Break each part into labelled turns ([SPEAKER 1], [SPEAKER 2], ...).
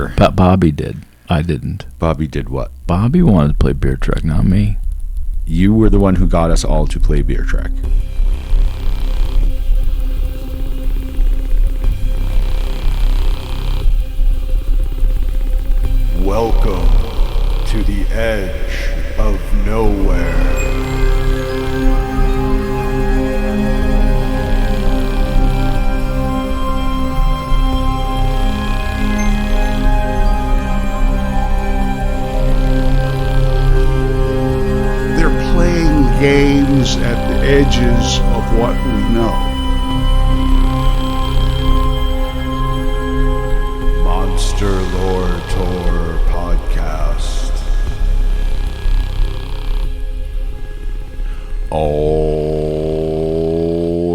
[SPEAKER 1] Bobby did. I didn't.
[SPEAKER 2] Bobby did what?
[SPEAKER 1] Bobby wanted to play Beer Trek, not me.
[SPEAKER 2] You were the one who got us all to play Beer Trek.
[SPEAKER 3] Welcome to the edge of nowhere. They're playing games at the edges of what we know. Monster Lore Tour Podcast.
[SPEAKER 2] All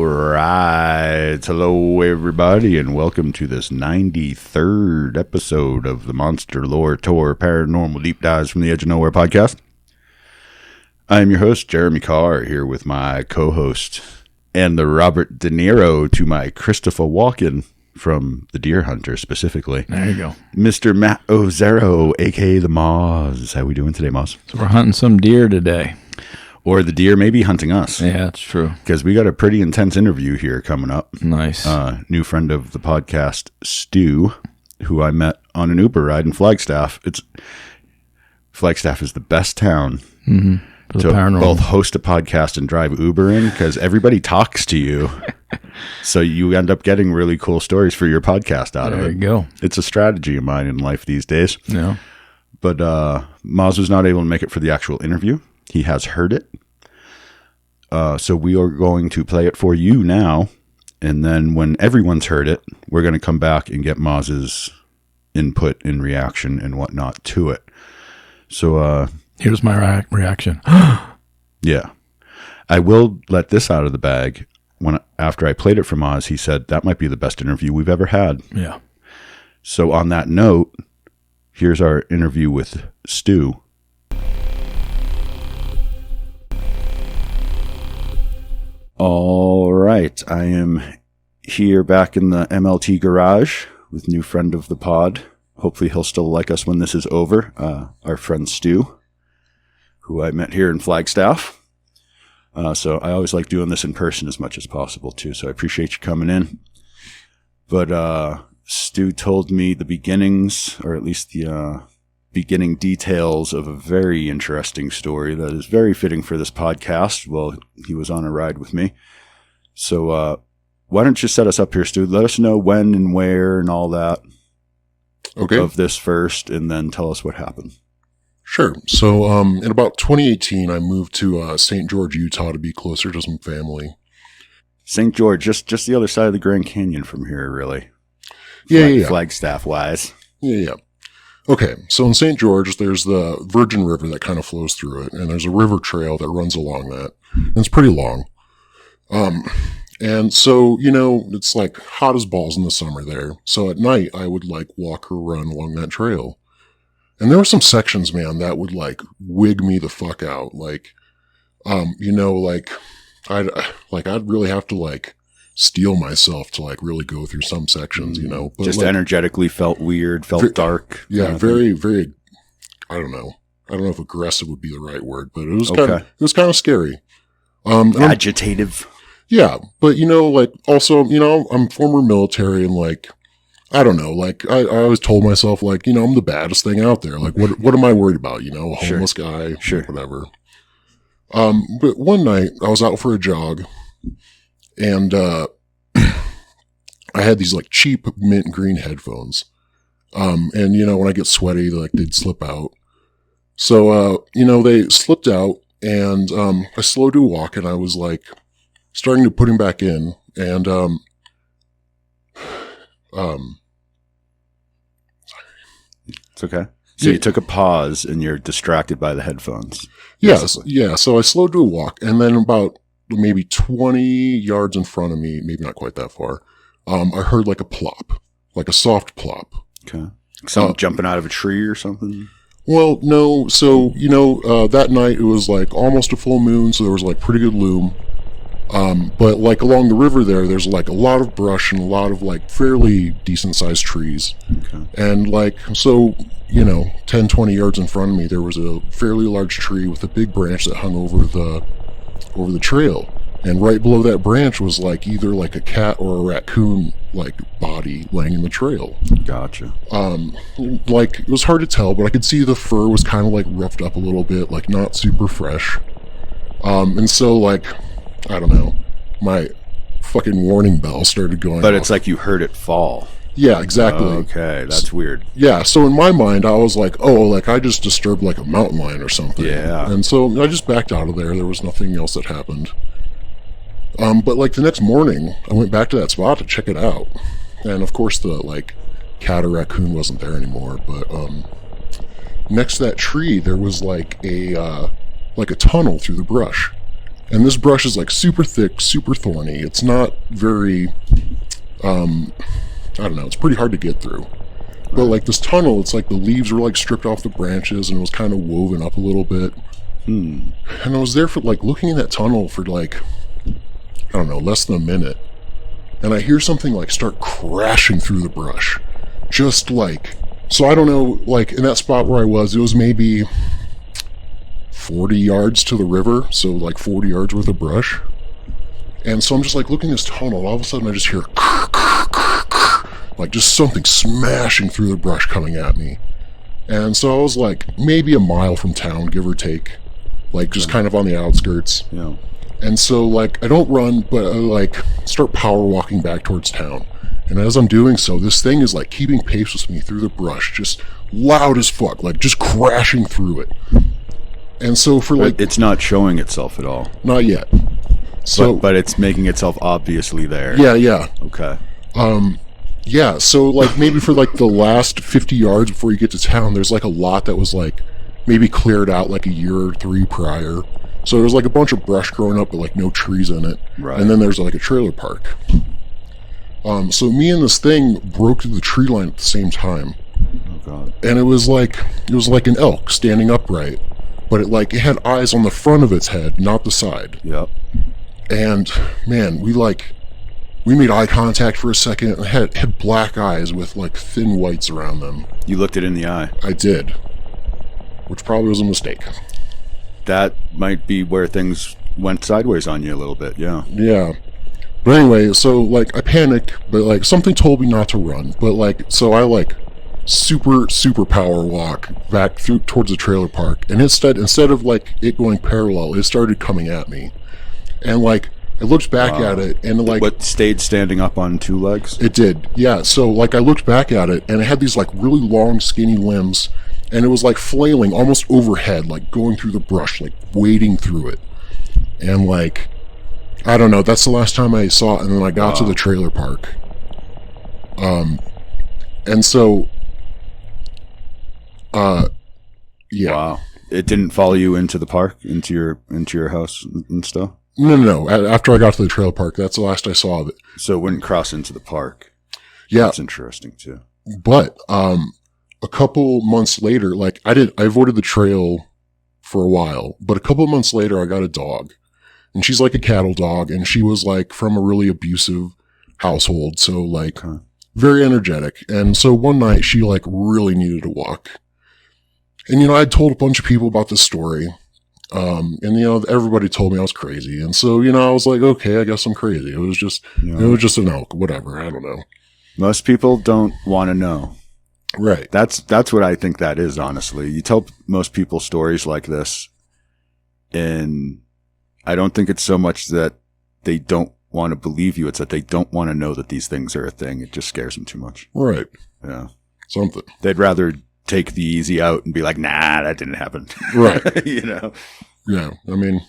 [SPEAKER 2] right. Hello, everybody, and welcome to this 93rd episode of the Monster Lore Tour Paranormal Deep Dives from the Edge of Nowhere podcast. I am your host, Jeremy Carr, here with my co-host and the Robert De Niro to my Christopher Walken from The Deer Hunter specifically.
[SPEAKER 1] There you go.
[SPEAKER 2] Mr. Matt Ozero, a.k.a. the Moz. How we doing today, Moz?
[SPEAKER 1] So we're hunting some deer today.
[SPEAKER 2] Or the deer may be hunting us.
[SPEAKER 1] Yeah, that's true.
[SPEAKER 2] Because we got a pretty intense interview here coming up.
[SPEAKER 1] Nice.
[SPEAKER 2] New friend of the podcast, Stu, who I met on an Uber ride in Flagstaff. Flagstaff is the best town to both host a podcast and drive Uber in, because everybody talks to you. So you end up getting really cool stories for your podcast out of it.
[SPEAKER 1] There you go.
[SPEAKER 2] It's a strategy of mine in life these days.
[SPEAKER 1] Yeah.
[SPEAKER 2] But Moz was not able to make it for the actual interview. He has heard it. So we are going to play it for you now. And then when everyone's heard it, we're going to come back and get Moz's input and reaction and whatnot to it. So
[SPEAKER 1] here's my reaction.
[SPEAKER 2] Yeah. I will let this out of the bag. After I played it for Moz, he said that might be the best interview we've ever had.
[SPEAKER 1] Yeah.
[SPEAKER 2] So on that note, here's our interview with Stu. All right. I am here back in the MLT garage with new friend of the pod. Hopefully he'll still like us when this is over. Our friend Stu, who I met here in Flagstaff. So I always like doing this in person as much as possible too. So I appreciate you coming in. But Stu told me the beginnings, or at least the beginning details of a very interesting story that is very fitting for this podcast. Well, he was on a ride with me. So why don't you set us up here, Stu? Let us know when and where and all that.
[SPEAKER 4] Okay.
[SPEAKER 2] Of this first, and then tell us what happened.
[SPEAKER 4] Sure. So in about 2018, I moved to St. George, Utah to be closer to some family.
[SPEAKER 2] St. George, just the other side of the Grand Canyon from here, really.
[SPEAKER 4] Yeah.
[SPEAKER 2] Flagstaff-wise.
[SPEAKER 4] Yeah. Okay, so in St. George, there's the Virgin River that kind of flows through it, and there's a river trail that runs along that. And it's pretty long. And so, it's like hot as balls in the summer there. So at night, I would walk or run along that trail. And there were some sections, man, that would wig me the fuck out. I'd really have to steel myself to really go through some sections, But
[SPEAKER 2] just energetically felt weird, felt dark.
[SPEAKER 4] Yeah, very, very, I don't know if aggressive would be the right word, but it was kind of scary.
[SPEAKER 2] Agitative.
[SPEAKER 4] Yeah, but also, I'm former military, and I don't know, I always told myself, I'm the baddest thing out there. What am I worried about? A homeless guy, whatever. But one night I was out for a jog, and I had these cheap mint green headphones. And when I get sweaty, they'd slip out. So, they slipped out, and I slowed to a walk, and I was starting to put him back in, and
[SPEAKER 2] it's okay. So you took a pause, and you're distracted by the headphones.
[SPEAKER 4] Yes, yeah. So I slowed to a walk, and then about maybe 20 yards in front of me, maybe not quite that far, I heard a plop, a soft plop.
[SPEAKER 2] Okay. Something jumping out of a tree or something?
[SPEAKER 4] Well, no. So, that night it was almost a full moon, so there was pretty good loom. But like along the river there's like a lot of brush and a lot of like fairly decent sized trees.
[SPEAKER 2] Okay.
[SPEAKER 4] And like, so, 10, 20 yards in front of me, there was a fairly large tree with a big branch that hung over the trail. And right below that branch was like either like a cat or a raccoon like body laying in the trail.
[SPEAKER 2] Gotcha.
[SPEAKER 4] Like it was hard to tell, but I could see the fur was kind of like roughed up a little bit, like not super fresh. And so like, I don't know, my fucking warning bell started going
[SPEAKER 2] But
[SPEAKER 4] off.
[SPEAKER 2] it's like you heard it fall.
[SPEAKER 4] Yeah, exactly.
[SPEAKER 2] Okay, that's weird.
[SPEAKER 4] Yeah, so in my mind, I was like, oh, like I just disturbed like a mountain lion or something.
[SPEAKER 2] Yeah.
[SPEAKER 4] And so I just backed out of there. There was nothing else that happened. But like the next morning, I went back to that spot to check it out. And of course the like cat or raccoon wasn't there anymore. But next to that tree, there was like a tunnel through the brush. And this brush is like super thick, super thorny. It's not very, I don't know, it's pretty hard to get through. But like this tunnel, it's like the leaves were like stripped off the branches and it was kind of woven up a little bit. And I was there for like looking in that tunnel for like, I don't know, less than a minute. And I hear something like start crashing through the brush. Just like, so I don't know, like in that spot where I was, it was maybe 40 yards to the river. So like 40 yards worth of brush. And so I'm just like looking at this tunnel. All of a sudden I just hear like just something smashing through the brush coming at me. And so I was like maybe a mile from town, give or take. Like just kind of on the outskirts.
[SPEAKER 2] Yeah.
[SPEAKER 4] And so, like, I don't run, but I, like, start power walking back towards town. And as I'm doing so, this thing is, like, keeping pace with me through the brush, just loud as fuck, like, just crashing through it. And so for, like...
[SPEAKER 2] It's not showing itself at all.
[SPEAKER 4] Not yet. So,
[SPEAKER 2] But it's making itself obviously there.
[SPEAKER 4] Yeah.
[SPEAKER 2] Okay.
[SPEAKER 4] Yeah, so, like, maybe for, like, the last 50 yards before you get to town, there's, like, a lot that was, like, maybe cleared out, like, a year or 3 prior. So there was like a bunch of brush growing up, but like no trees in it.
[SPEAKER 2] Right.
[SPEAKER 4] And then there's like a trailer park. So me and this thing broke through the tree line at the same time.
[SPEAKER 2] Oh god.
[SPEAKER 4] And it was like an elk standing upright, but it had eyes on the front of its head, not the side.
[SPEAKER 2] Yep.
[SPEAKER 4] And man, we made eye contact for a second. And had black eyes with like thin whites around them.
[SPEAKER 2] You looked it in the eye.
[SPEAKER 4] I did, which probably was a mistake.
[SPEAKER 2] That might be where things went sideways on you a little bit, yeah.
[SPEAKER 4] Yeah. But anyway, so, like, I panicked, but, like, something told me not to run. But, like, so I, like, super power walk back through towards the trailer park. And instead of, like, it going parallel, it started coming at me. And, like, I looked back at it, and, like...
[SPEAKER 2] What, stayed standing up on 2 legs?
[SPEAKER 4] It did, yeah. So, like, I looked back at it, and it had these, like, really long, skinny limbs. And it was like flailing almost overhead, like going through the brush, like wading through it. And like, I don't know, that's the last time I saw it. And then I got to the trailer park. And so, yeah.
[SPEAKER 2] Wow. It didn't follow you into the park, into your house and stuff?
[SPEAKER 4] No. After I got to the trailer park, that's the last I saw of it.
[SPEAKER 2] So it wouldn't cross into the park.
[SPEAKER 4] Yeah.
[SPEAKER 2] That's interesting too.
[SPEAKER 4] But, a couple months later, like I avoided the trail for a while, but a couple months later I got a dog, and she's like a cattle dog, and she was like from a really abusive household. So like very energetic. And so one night she like really needed a walk. And I'd told a bunch of people about this story. And everybody told me I was crazy. And so, I was like, okay, I guess I'm crazy. It was just an elk, whatever. I don't know.
[SPEAKER 2] Most people don't want to know.
[SPEAKER 4] Right.
[SPEAKER 2] That's what I think that is, honestly. You tell most people stories like this, and I don't think it's so much that they don't want to believe you. It's that they don't want to know that these things are a thing. It just scares them too much.
[SPEAKER 4] Right.
[SPEAKER 2] Yeah.
[SPEAKER 4] Something.
[SPEAKER 2] They'd rather take the easy out and be like, nah, that didn't happen.
[SPEAKER 4] Right.
[SPEAKER 2] Yeah.
[SPEAKER 4] I mean,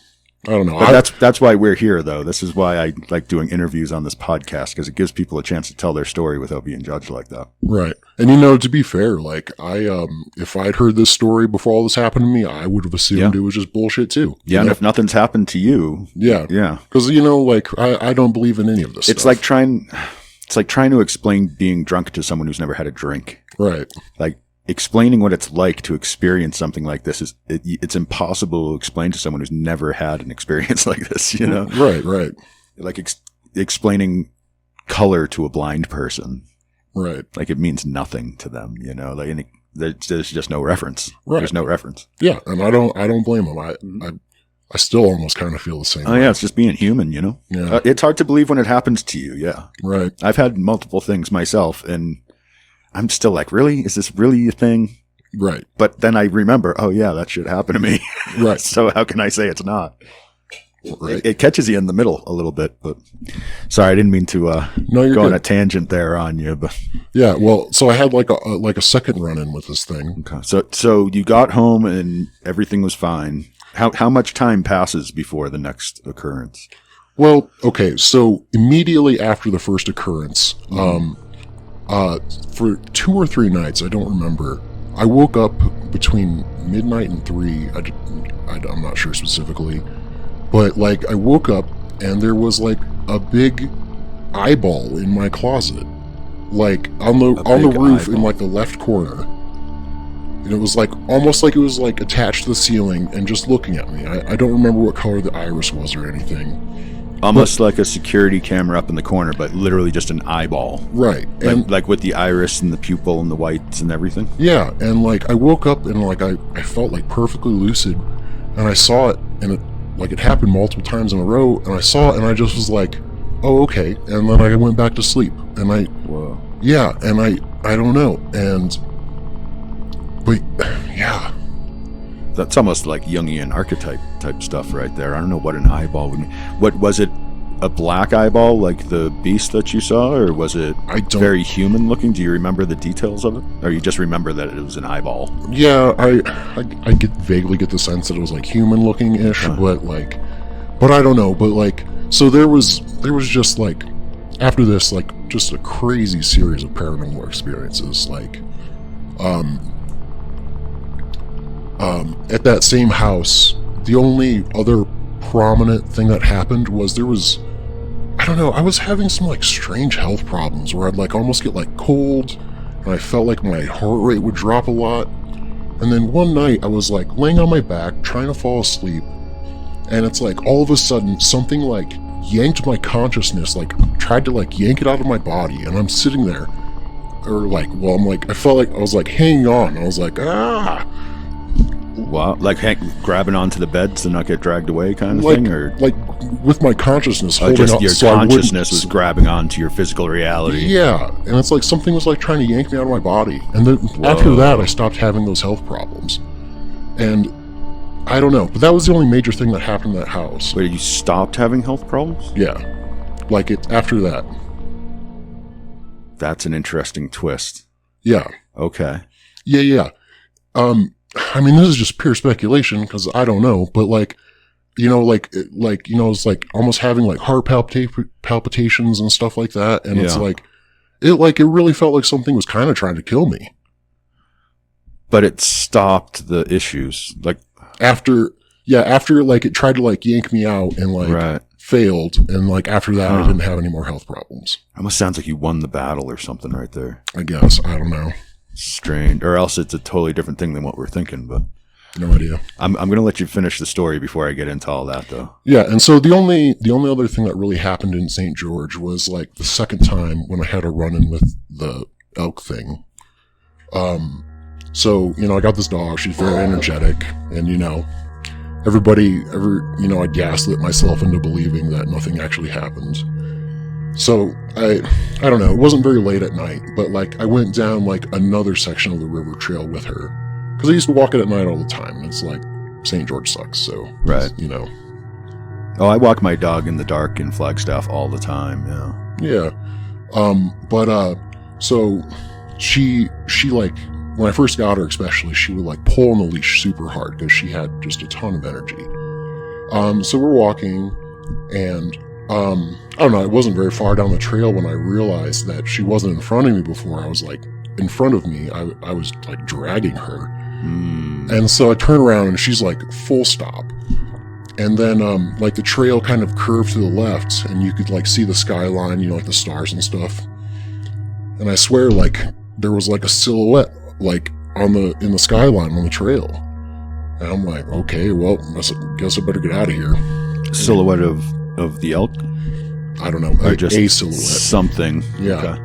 [SPEAKER 4] I don't know.
[SPEAKER 2] But that's why we're here, though. This is why I like doing interviews on this podcast, because it gives people a chance to tell their story without being judged like that.
[SPEAKER 4] Right. And to be fair, like if I'd heard this story before all this happened to me, I would have assumed it was just bullshit too.
[SPEAKER 2] Yeah. And if nothing's happened to you.
[SPEAKER 4] Yeah.
[SPEAKER 2] Yeah.
[SPEAKER 4] Because, like I don't believe in any of this
[SPEAKER 2] It's
[SPEAKER 4] stuff.
[SPEAKER 2] like trying to explain being drunk to someone who's never had a drink.
[SPEAKER 4] Right.
[SPEAKER 2] Like, explaining what it's like to experience something like this it's impossible to explain to someone who's never had an experience like this, you know?
[SPEAKER 4] Right.
[SPEAKER 2] Like explaining color to a blind person.
[SPEAKER 4] Right.
[SPEAKER 2] Like it means nothing to them, you know? Like there's just no reference.
[SPEAKER 4] Right.
[SPEAKER 2] There's no reference.
[SPEAKER 4] Yeah, and I don't blame them. I still almost kind of feel the same.
[SPEAKER 2] Oh yeah, it's just being human, you know?
[SPEAKER 4] Yeah.
[SPEAKER 2] It's hard to believe when it happens to you, yeah.
[SPEAKER 4] Right.
[SPEAKER 2] I've had multiple things myself, and I'm still like, really? Is this really a thing?
[SPEAKER 4] Right. But
[SPEAKER 2] then I remember, oh yeah, that should happen to me.
[SPEAKER 4] Right.
[SPEAKER 2] So how can I say it's not?
[SPEAKER 4] Right.
[SPEAKER 2] It catches you in the middle a little bit, but sorry, I didn't mean to
[SPEAKER 4] you're
[SPEAKER 2] go
[SPEAKER 4] good.
[SPEAKER 2] on a tangent there on you. But
[SPEAKER 4] yeah, well, so I had like a second run-in with this thing.
[SPEAKER 2] Okay. So you got home and everything was fine. How much time passes before the next occurrence?
[SPEAKER 4] Well, okay, so immediately after the first occurrence, for 2 or 3 nights, I don't remember, I woke up between midnight and 3. I'm not sure specifically, but like I woke up and there was like a big eyeball in my closet, like on the roof eyeball. In like the left corner. And it was like almost like it was like attached to the ceiling and just looking at me. I don't remember what color the iris was or anything.
[SPEAKER 2] Almost like a security camera up in the corner, but literally just an eyeball.
[SPEAKER 4] Right.
[SPEAKER 2] Like with the iris and the pupil and the whites and everything.
[SPEAKER 4] Yeah, and like I woke up and like I felt like perfectly lucid, and I saw it, and it happened multiple times in a row, and I saw it and I just was like, oh, okay. And then I went back to sleep. And
[SPEAKER 2] whoa.
[SPEAKER 4] Yeah, and I don't know. But yeah.
[SPEAKER 2] That's almost like Jungian archetype type stuff right there. I don't know what an eyeball would mean. What was it? A black eyeball like the beast that you saw, or was it very human looking? Do you remember the details of it, or you just remember that it was an eyeball?
[SPEAKER 4] Yeah, I vaguely get the sense that it was like human looking ish, but I don't know. But like, so there was just like after this, like just a crazy series of paranormal experiences, like at that same house. The only other prominent thing that happened was I don't know, I was having some like strange health problems where I'd like almost get like cold, and I felt like my heart rate would drop a lot. And then one night I was like laying on my back trying to fall asleep, and it's like all of a sudden something like yanked my consciousness, like tried to like yank it out of my body, and I'm sitting there, I felt like I was like hanging on. I was like, ah.
[SPEAKER 2] Wow, like grabbing onto the bed to not get dragged away kind of thing? Or
[SPEAKER 4] like with my consciousness holding
[SPEAKER 2] just
[SPEAKER 4] up,
[SPEAKER 2] your consciousness was grabbing onto your physical reality.
[SPEAKER 4] Yeah, and it's like something was like trying to yank me out of my body. And then after that, I stopped having those health problems. And I don't know, but that was the only major thing that happened in that house.
[SPEAKER 2] Wait, you stopped having health problems?
[SPEAKER 4] Yeah, like after that.
[SPEAKER 2] That's an interesting twist.
[SPEAKER 4] Yeah.
[SPEAKER 2] Okay.
[SPEAKER 4] Yeah. I mean, this is just pure speculation because I don't know, but like, it's like almost having like heart palpitations and stuff like that. And it's like, it really felt like something was kind of trying to kill me.
[SPEAKER 2] But it stopped the issues. Like
[SPEAKER 4] after like it tried to like yank me out and like failed. And like after that, I didn't have any more health problems.
[SPEAKER 2] Almost sounds like you won the battle or something right there.
[SPEAKER 4] I guess. I don't know.
[SPEAKER 2] Strange, or else it's a totally different thing than what we're thinking, but
[SPEAKER 4] no idea.
[SPEAKER 2] I'm going to let you finish the story before I get into all that, though.
[SPEAKER 4] Yeah, and so the only other thing that really happened in St. George was like the second time when I had a run-in with the elk thing. So I got this dog. She's very energetic, and I gaslit myself into believing that nothing actually happened. So I don't know, it wasn't very late at night, but like I went down like another section of the river trail with her because I used to walk it at night all the time, and it's like St. George sucks, so
[SPEAKER 2] right.
[SPEAKER 4] Oh,
[SPEAKER 2] I walk my dog in the dark in Flagstaff all the time.
[SPEAKER 4] Yeah. So she like when I first got her, especially, she would like pull on the leash super hard because she had just a ton of energy. So we're walking, and I don't know, it wasn't very far down the trail when I realized that she wasn't in front of me before. I was like in front of me. I was like dragging her. And so I turn around and she's like full stop. And then like the trail kind of curved to the left, and you could like see the skyline, like the stars and stuff. And I swear like there was like a silhouette like in the skyline on the trail. And I'm like, okay, well, guess I better get out of here.
[SPEAKER 2] Silhouette of the elk?
[SPEAKER 4] I don't know.
[SPEAKER 2] Or just
[SPEAKER 4] a silhouette.
[SPEAKER 2] Something.
[SPEAKER 4] Yeah.
[SPEAKER 2] Okay.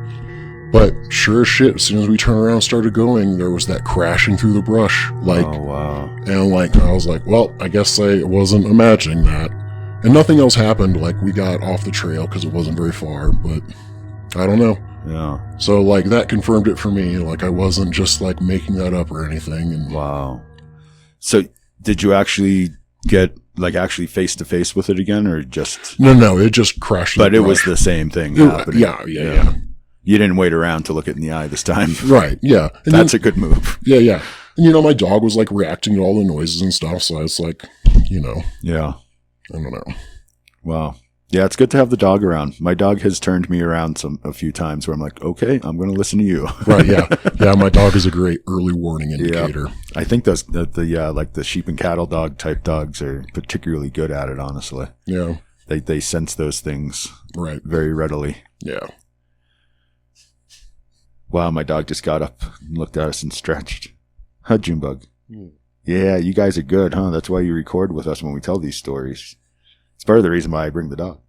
[SPEAKER 4] But sure as shit, as soon as we turned around and started going, there was that crashing through the brush. Like,
[SPEAKER 2] oh, wow.
[SPEAKER 4] And like, I was like, well, I guess I wasn't imagining that. And nothing else happened. Like, we got off the trail because it wasn't very far, but I don't know.
[SPEAKER 2] Yeah.
[SPEAKER 4] So, like, that confirmed it for me. Like, I wasn't just, like, making that up or anything. And
[SPEAKER 2] wow. So, did you actually get, like, actually face-to-face with it again, or just...
[SPEAKER 4] No, it just crashed through
[SPEAKER 2] But
[SPEAKER 4] the
[SPEAKER 2] it
[SPEAKER 4] brush.
[SPEAKER 2] was the same thing happening.
[SPEAKER 4] Yeah.
[SPEAKER 2] You didn't wait around to look it in the eye this time.
[SPEAKER 4] Right, yeah. And
[SPEAKER 2] That's a good move.
[SPEAKER 4] Yeah. And, you know, my dog was, like, reacting to all the noises and stuff, so I was like, you know.
[SPEAKER 2] Yeah.
[SPEAKER 4] I don't know.
[SPEAKER 2] Wow. Yeah, it's good to have the dog around. My dog has turned me around a few times where I'm like, okay, I'm going to listen to you.
[SPEAKER 4] Right, yeah. Yeah, my dog is a great early warning indicator.
[SPEAKER 2] Yeah. I think the sheep and cattle dog type dogs are particularly good at it, honestly.
[SPEAKER 4] Yeah.
[SPEAKER 2] They sense those things
[SPEAKER 4] right
[SPEAKER 2] very readily.
[SPEAKER 4] Yeah.
[SPEAKER 2] Wow, my dog just got up and looked at us and stretched. Huh, Junebug? Yeah, you guys are good, huh? That's why you record with us when we tell these stories. It's part of the reason why I bring the dog.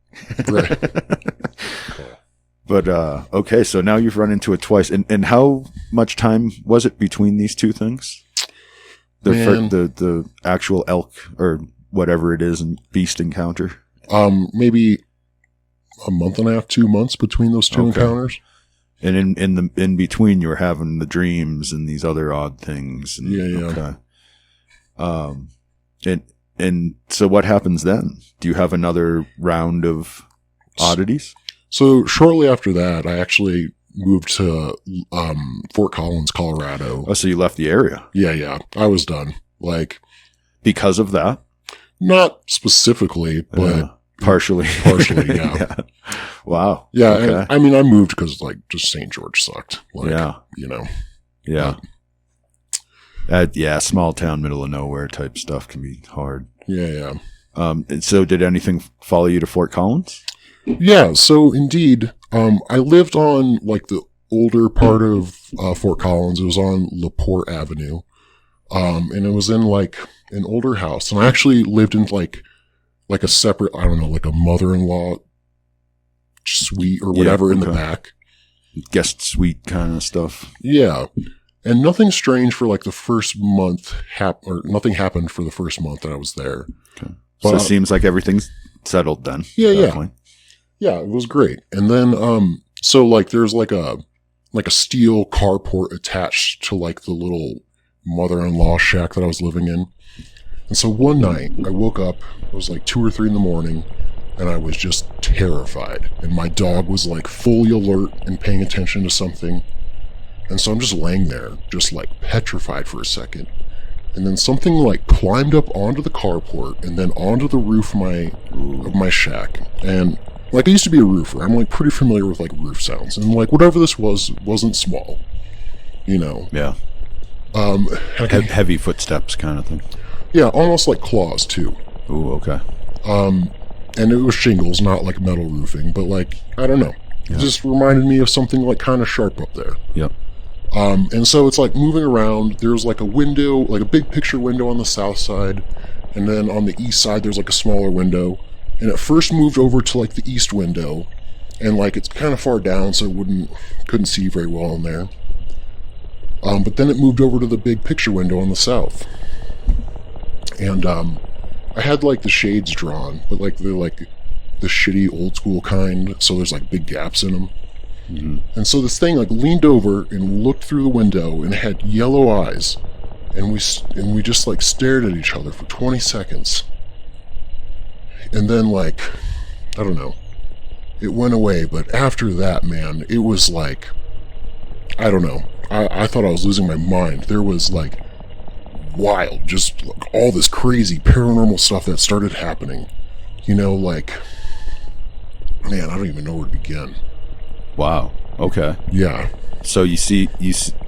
[SPEAKER 4] Right.
[SPEAKER 2] But, okay, so now you've run into it twice. And how much time was it between these two things? The actual elk or whatever it is and beast encounter?
[SPEAKER 4] Maybe a month and a half, 2 months between those two encounters.
[SPEAKER 2] And in between, you were having the dreams and these other odd things. And,
[SPEAKER 4] Yeah.
[SPEAKER 2] Okay. And so what happens then? Do you have another round of oddities?
[SPEAKER 4] So shortly after that, I actually moved to Fort Collins, Colorado.
[SPEAKER 2] Oh, so you left the area?
[SPEAKER 4] Yeah. I was done. Like,
[SPEAKER 2] because of that?
[SPEAKER 4] not specifically, but
[SPEAKER 2] partially,
[SPEAKER 4] yeah.
[SPEAKER 2] Yeah. Wow.
[SPEAKER 4] Yeah,
[SPEAKER 2] Okay.
[SPEAKER 4] and I mean, I moved because like just St. George sucked. Like, you know.
[SPEAKER 2] Yeah. Small town, middle of nowhere type stuff can be hard.
[SPEAKER 4] Yeah.
[SPEAKER 2] And so did anything follow you to Fort Collins?
[SPEAKER 4] Yeah, so indeed, I lived on like the older part of Fort Collins. It was on LaPorte Avenue. And it was in like an older house. And I actually lived in like a separate, I don't know, like a mother-in-law suite or whatever in the back.
[SPEAKER 2] Guest suite kind of stuff.
[SPEAKER 4] Yeah. And nothing strange for like the first month or nothing happened for the first month that I was there.
[SPEAKER 2] Okay. So it seems like everything's settled then.
[SPEAKER 4] Yeah. Yeah, it was great. And then, so like there's like a steel carport attached to like the little mother-in-law shack that I was living in. And so one night I woke up, it was like 2 or 3 in the morning, and I was just terrified. And my dog was like fully alert and paying attention to something. And so I'm just laying there, just like petrified for a second. And then something like climbed up onto the carport and then onto the roof of my shack. And like I used to be a roofer. I'm like pretty familiar with like roof sounds. And like whatever this wasn't small. You know.
[SPEAKER 2] Yeah. Heavy footsteps kind of thing.
[SPEAKER 4] Yeah, almost like claws too.
[SPEAKER 2] Ooh, okay.
[SPEAKER 4] And it was shingles, not like metal roofing, but like, I don't know. It just reminded me of something like kind of sharp up there.
[SPEAKER 2] Yep.
[SPEAKER 4] And so it's like moving around. There's like a window, like a big picture window on the south side. And then on the east side, there's like a smaller window. And it first moved over to like the east window. And like it's kind of far down, so couldn't see very well in there. But then it moved over to the big picture window on the south. And I had like the shades drawn, but like they're like the shitty old school kind, so there's like big gaps in them. Mm-hmm. And so this thing like leaned over and looked through the window, and it had yellow eyes, and we just like stared at each other for 20 seconds. And then like, I don't know, it went away, but after that, man, it was like, I don't know, I thought I was losing my mind. There was like wild, just like all this crazy paranormal stuff that started happening. You know, like, man, I don't even know where to begin.
[SPEAKER 2] Wow. Okay.
[SPEAKER 4] Yeah.
[SPEAKER 2] So you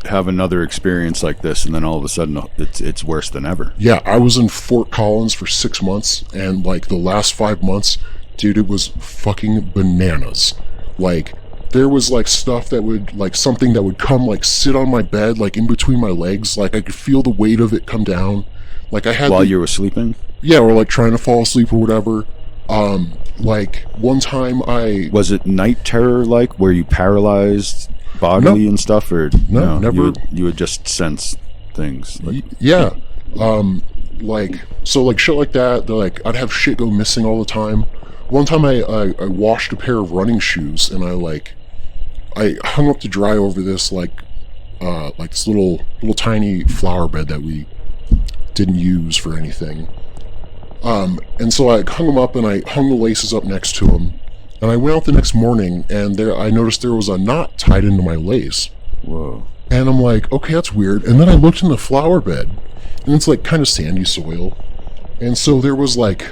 [SPEAKER 2] have another experience like this, and then all of a sudden it's worse than ever.
[SPEAKER 4] Yeah, I was in Fort Collins for 6 months, and like the last 5 months, dude, it was fucking bananas. Like, there was like stuff that would like something that would come like sit on my bed, like in between my legs. Like I could feel the weight of it come down. Like I had
[SPEAKER 2] while you were sleeping.
[SPEAKER 4] Yeah, or like trying to fall asleep or whatever. Like one time
[SPEAKER 2] was it night terror, like where you paralyzed bodily and stuff, or
[SPEAKER 4] no, never.
[SPEAKER 2] You would just sense things. Like,
[SPEAKER 4] yeah, like so, like shit like that. Like I'd have shit go missing all the time. One time I washed a pair of running shoes and I hung up to dry over this like this little tiny flower bed that we didn't use for anything. And so I hung them up and I hung the laces up next to them. And I went out the next morning and I noticed there was a knot tied into my lace.
[SPEAKER 2] Whoa.
[SPEAKER 4] And I'm like, okay, that's weird. And then I looked in the flower bed and it's like kind of sandy soil. And so there was like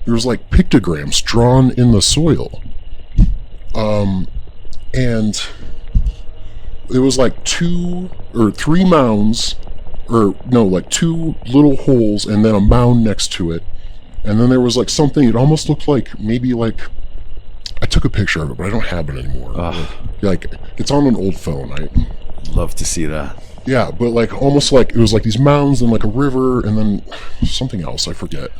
[SPEAKER 4] pictograms drawn in the soil. And there was like 2 or 3 mounds, or no, like 2 little holes and then a mound next to it. And then there was like something, it almost looked like maybe like, I took a picture of it, but I don't have it anymore. Like it's on an old phone. I
[SPEAKER 2] love to see that.
[SPEAKER 4] Yeah, but like almost like it was like these mounds and like a river and then something else, I forget.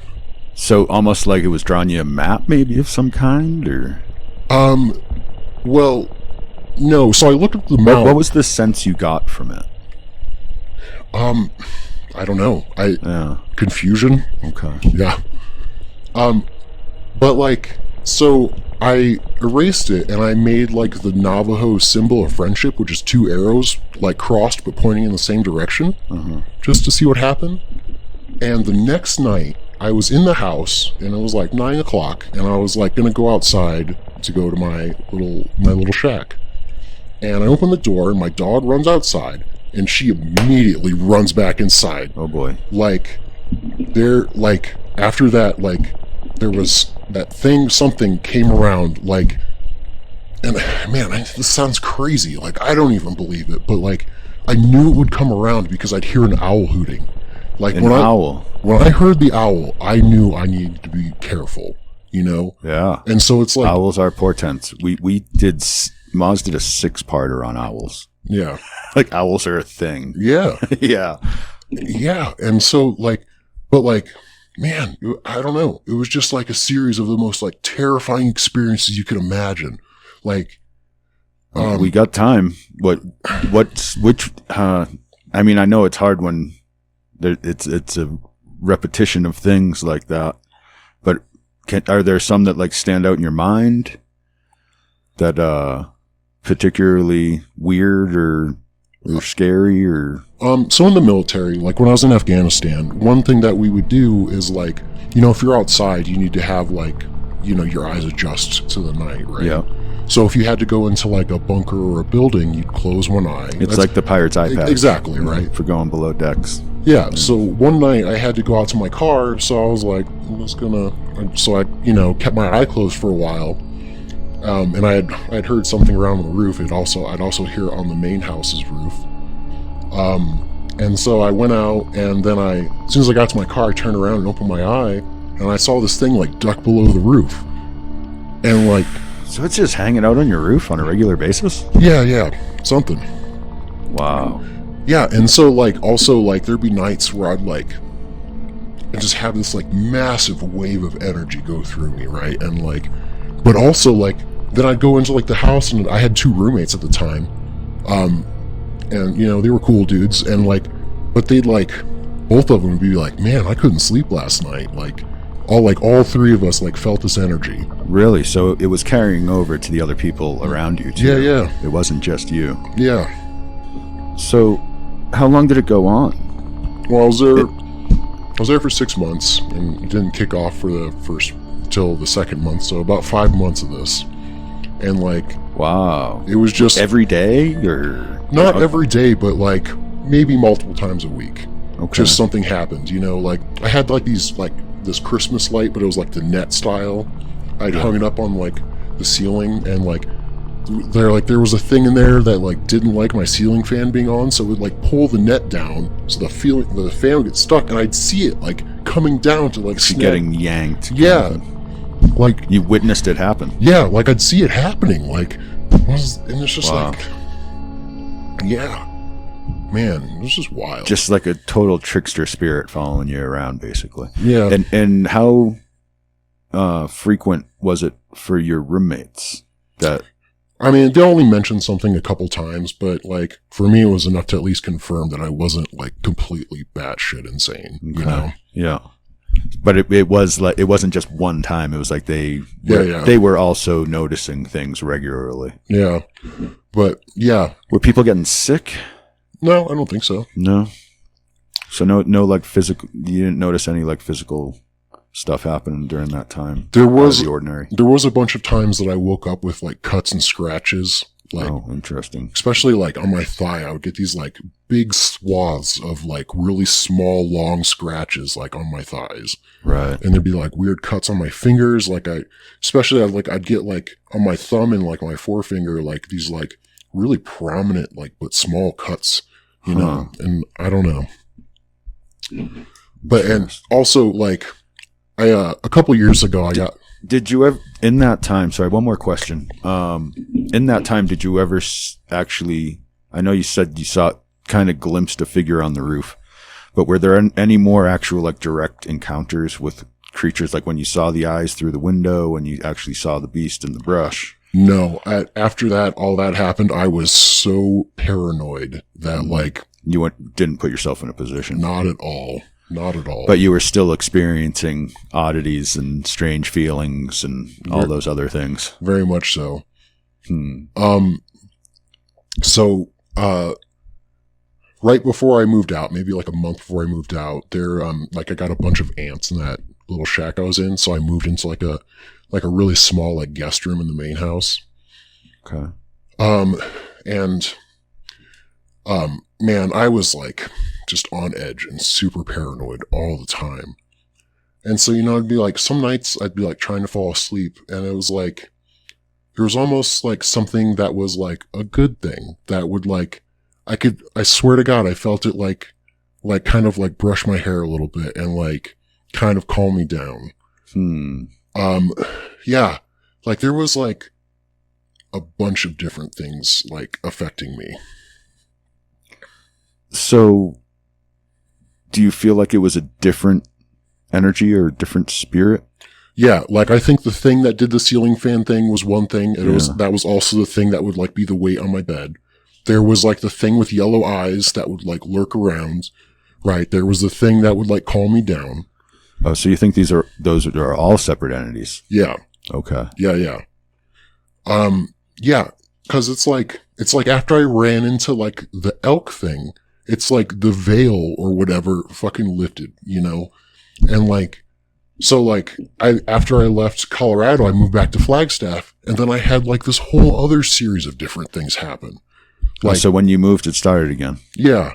[SPEAKER 2] So almost like it was drawing you a map maybe of some kind, or?
[SPEAKER 4] Well, no. So I looked at the map.
[SPEAKER 2] What was the sense you got from it?
[SPEAKER 4] I don't know. Confusion.
[SPEAKER 2] Okay.
[SPEAKER 4] Yeah. But like, so I erased it and I made like the Navajo symbol of friendship, which is 2 arrows like crossed but pointing in the same direction, just to see what happened. And the next night, I was in the house and it was like 9 o'clock and I was like gonna go outside to go to my little shack. And I open the door and my dog runs outside and she immediately runs back inside.
[SPEAKER 2] Oh boy.
[SPEAKER 4] Like after that, like there was that thing, something came around, like, and man, this sounds crazy. Like I don't even believe it, but like I knew it would come around because I'd hear an owl hooting. Like when I heard the owl, I knew I needed to be careful, you know?
[SPEAKER 2] Yeah.
[SPEAKER 4] And so it's like
[SPEAKER 2] owls are portents. Moz did a 6-parter on owls.
[SPEAKER 4] Yeah.
[SPEAKER 2] Like owls are a thing.
[SPEAKER 4] Yeah.
[SPEAKER 2] Yeah.
[SPEAKER 4] Yeah. And so like, but like, man, I don't know. It was just like a series of the most like terrifying experiences you could imagine. Like,
[SPEAKER 2] we got time. I mean, I know it's hard when it's a repetition of things like that, but are there some that like stand out in your mind that particularly weird or scary or?
[SPEAKER 4] So in the military, like when I was in Afghanistan, one thing that we would do is like, you know, if you're outside, you need to have like, you know, your eyes adjust to the night, right?
[SPEAKER 2] Yeah.
[SPEAKER 4] So if you had to go into like a bunker or a building, you'd close one eye.
[SPEAKER 2] It's like the pirate's eye patch.
[SPEAKER 4] Exactly, right?
[SPEAKER 2] For going below decks.
[SPEAKER 4] Yeah, so one night I had to go out to my car, so I was like, so I, you know, kept my eye closed for a while. And I'd heard something around on the roof. I'd also hear it on the main house's roof. And so I went out, and then as soon as I got to my car, I turned around and opened my eye, and I saw this thing like duck below the roof. And like,
[SPEAKER 2] so it's just hanging out on your roof on a regular basis?
[SPEAKER 4] Yeah, something.
[SPEAKER 2] Wow.
[SPEAKER 4] Yeah, and so like also like there'd be nights where I'd just have this like massive wave of energy go through me, right? And like, but also like then I'd go into like the house, and I had 2 roommates at the time, and you know they were cool dudes, and like, but they'd like both of them would be like, man, I couldn't sleep last night, like all 3 of us like felt this energy.
[SPEAKER 2] Really? So it was carrying over to the other people around you too?
[SPEAKER 4] Yeah.
[SPEAKER 2] It wasn't just you.
[SPEAKER 4] Yeah.
[SPEAKER 2] So how long did it go on?
[SPEAKER 4] Well, I was there for 6 months, and it didn't kick off for till the 2nd month, so about 5 months of this. And like,
[SPEAKER 2] wow.
[SPEAKER 4] It was just
[SPEAKER 2] every day, or
[SPEAKER 4] not every day, but like maybe multiple times a week.
[SPEAKER 2] Okay.
[SPEAKER 4] Just something happened, you know, like I had like this Christmas light, but it was like the net style. I'd hung it up on like the ceiling, and like there was a thing in there that like didn't like my ceiling fan being on, so it would like pull the net down, so the fan would get stuck, and I'd see it like coming down to like snap.
[SPEAKER 2] Getting yanked.
[SPEAKER 4] Yeah. Like,
[SPEAKER 2] You witnessed it happen.
[SPEAKER 4] yeah, like I'd see it happening. Like, and it's just
[SPEAKER 2] Wow.
[SPEAKER 4] like, yeah, man, it was just wild.
[SPEAKER 2] Just like a total trickster spirit following you around, basically.
[SPEAKER 4] yeah.
[SPEAKER 2] And how frequent was it for your roommates? That
[SPEAKER 4] I mean, they only mentioned something a couple times, but like for me, it was enough to at least confirm that I wasn't like completely batshit insane. You know?
[SPEAKER 2] Yeah. But it was like, it wasn't just one time. It was like they were also noticing things regularly.
[SPEAKER 4] Yeah. But yeah,
[SPEAKER 2] Were people getting sick?
[SPEAKER 4] no, I don't think so.
[SPEAKER 2] No. So no like physical. You didn't notice any like physical stuff happening during that time.
[SPEAKER 4] There
[SPEAKER 2] Out of
[SPEAKER 4] was
[SPEAKER 2] the ordinary.
[SPEAKER 4] There was a bunch of times that I woke up with like cuts and scratches, like
[SPEAKER 2] Oh, interesting.
[SPEAKER 4] especially like on my thigh. I would get these like big swaths of like really small, long scratches like on my thighs,
[SPEAKER 2] Right.
[SPEAKER 4] and there'd be like weird cuts on my fingers. Like I'd get like on my thumb and like my forefinger, like these like really prominent like but small cuts, you know. And I don't know, but and also like. A couple years ago, I got.
[SPEAKER 2] Did you ever, in that time, sorry, one more question. In that time, did you ever actually, I know you said you saw, kind of glimpsed a figure on the roof, but were there any more actual, like, direct encounters with creatures, like when you saw the eyes through the window and you actually saw the beast in the brush?
[SPEAKER 4] No, after that, all that happened, I was so paranoid that, like.
[SPEAKER 2] You didn't put yourself in a position.
[SPEAKER 4] Not at all. Not at all.
[SPEAKER 2] But you were still experiencing oddities and strange feelings and all those other things.
[SPEAKER 4] Very much so. So, right before I moved out, maybe like a month before I moved out, like I got a bunch of ants in that little shack I was in, so I moved into like a really small like guest room in the main house.
[SPEAKER 2] Okay.
[SPEAKER 4] Man, I was like just on edge and super paranoid all the time. And so, it'd be like some nights I'd be like trying to fall asleep, and it was like there was almost like something that was like a good thing that would like I swear to God, I felt it like kind of like brush my hair a little bit and like kind of calm me down. Yeah, like there was like a bunch of different things like affecting me.
[SPEAKER 2] So, do you feel like it was a different energy or a different spirit?
[SPEAKER 4] Yeah, like I think the thing that did the ceiling fan thing was one thing. That was also the thing that would like be the weight on my bed. There was like the thing with yellow eyes that would like lurk around. Right. There was the thing that would like calm me down.
[SPEAKER 2] Oh, so you think those are all separate entities?
[SPEAKER 4] Yeah.
[SPEAKER 2] Okay.
[SPEAKER 4] Yeah. Yeah. Cause it's like after I ran into like the elk thing, it's like the veil or whatever fucking lifted, and like, so like after I left Colorado, I moved back to Flagstaff, and then I had like this whole other series of different things happen. Like,
[SPEAKER 2] so when you moved, it started again.
[SPEAKER 4] Yeah.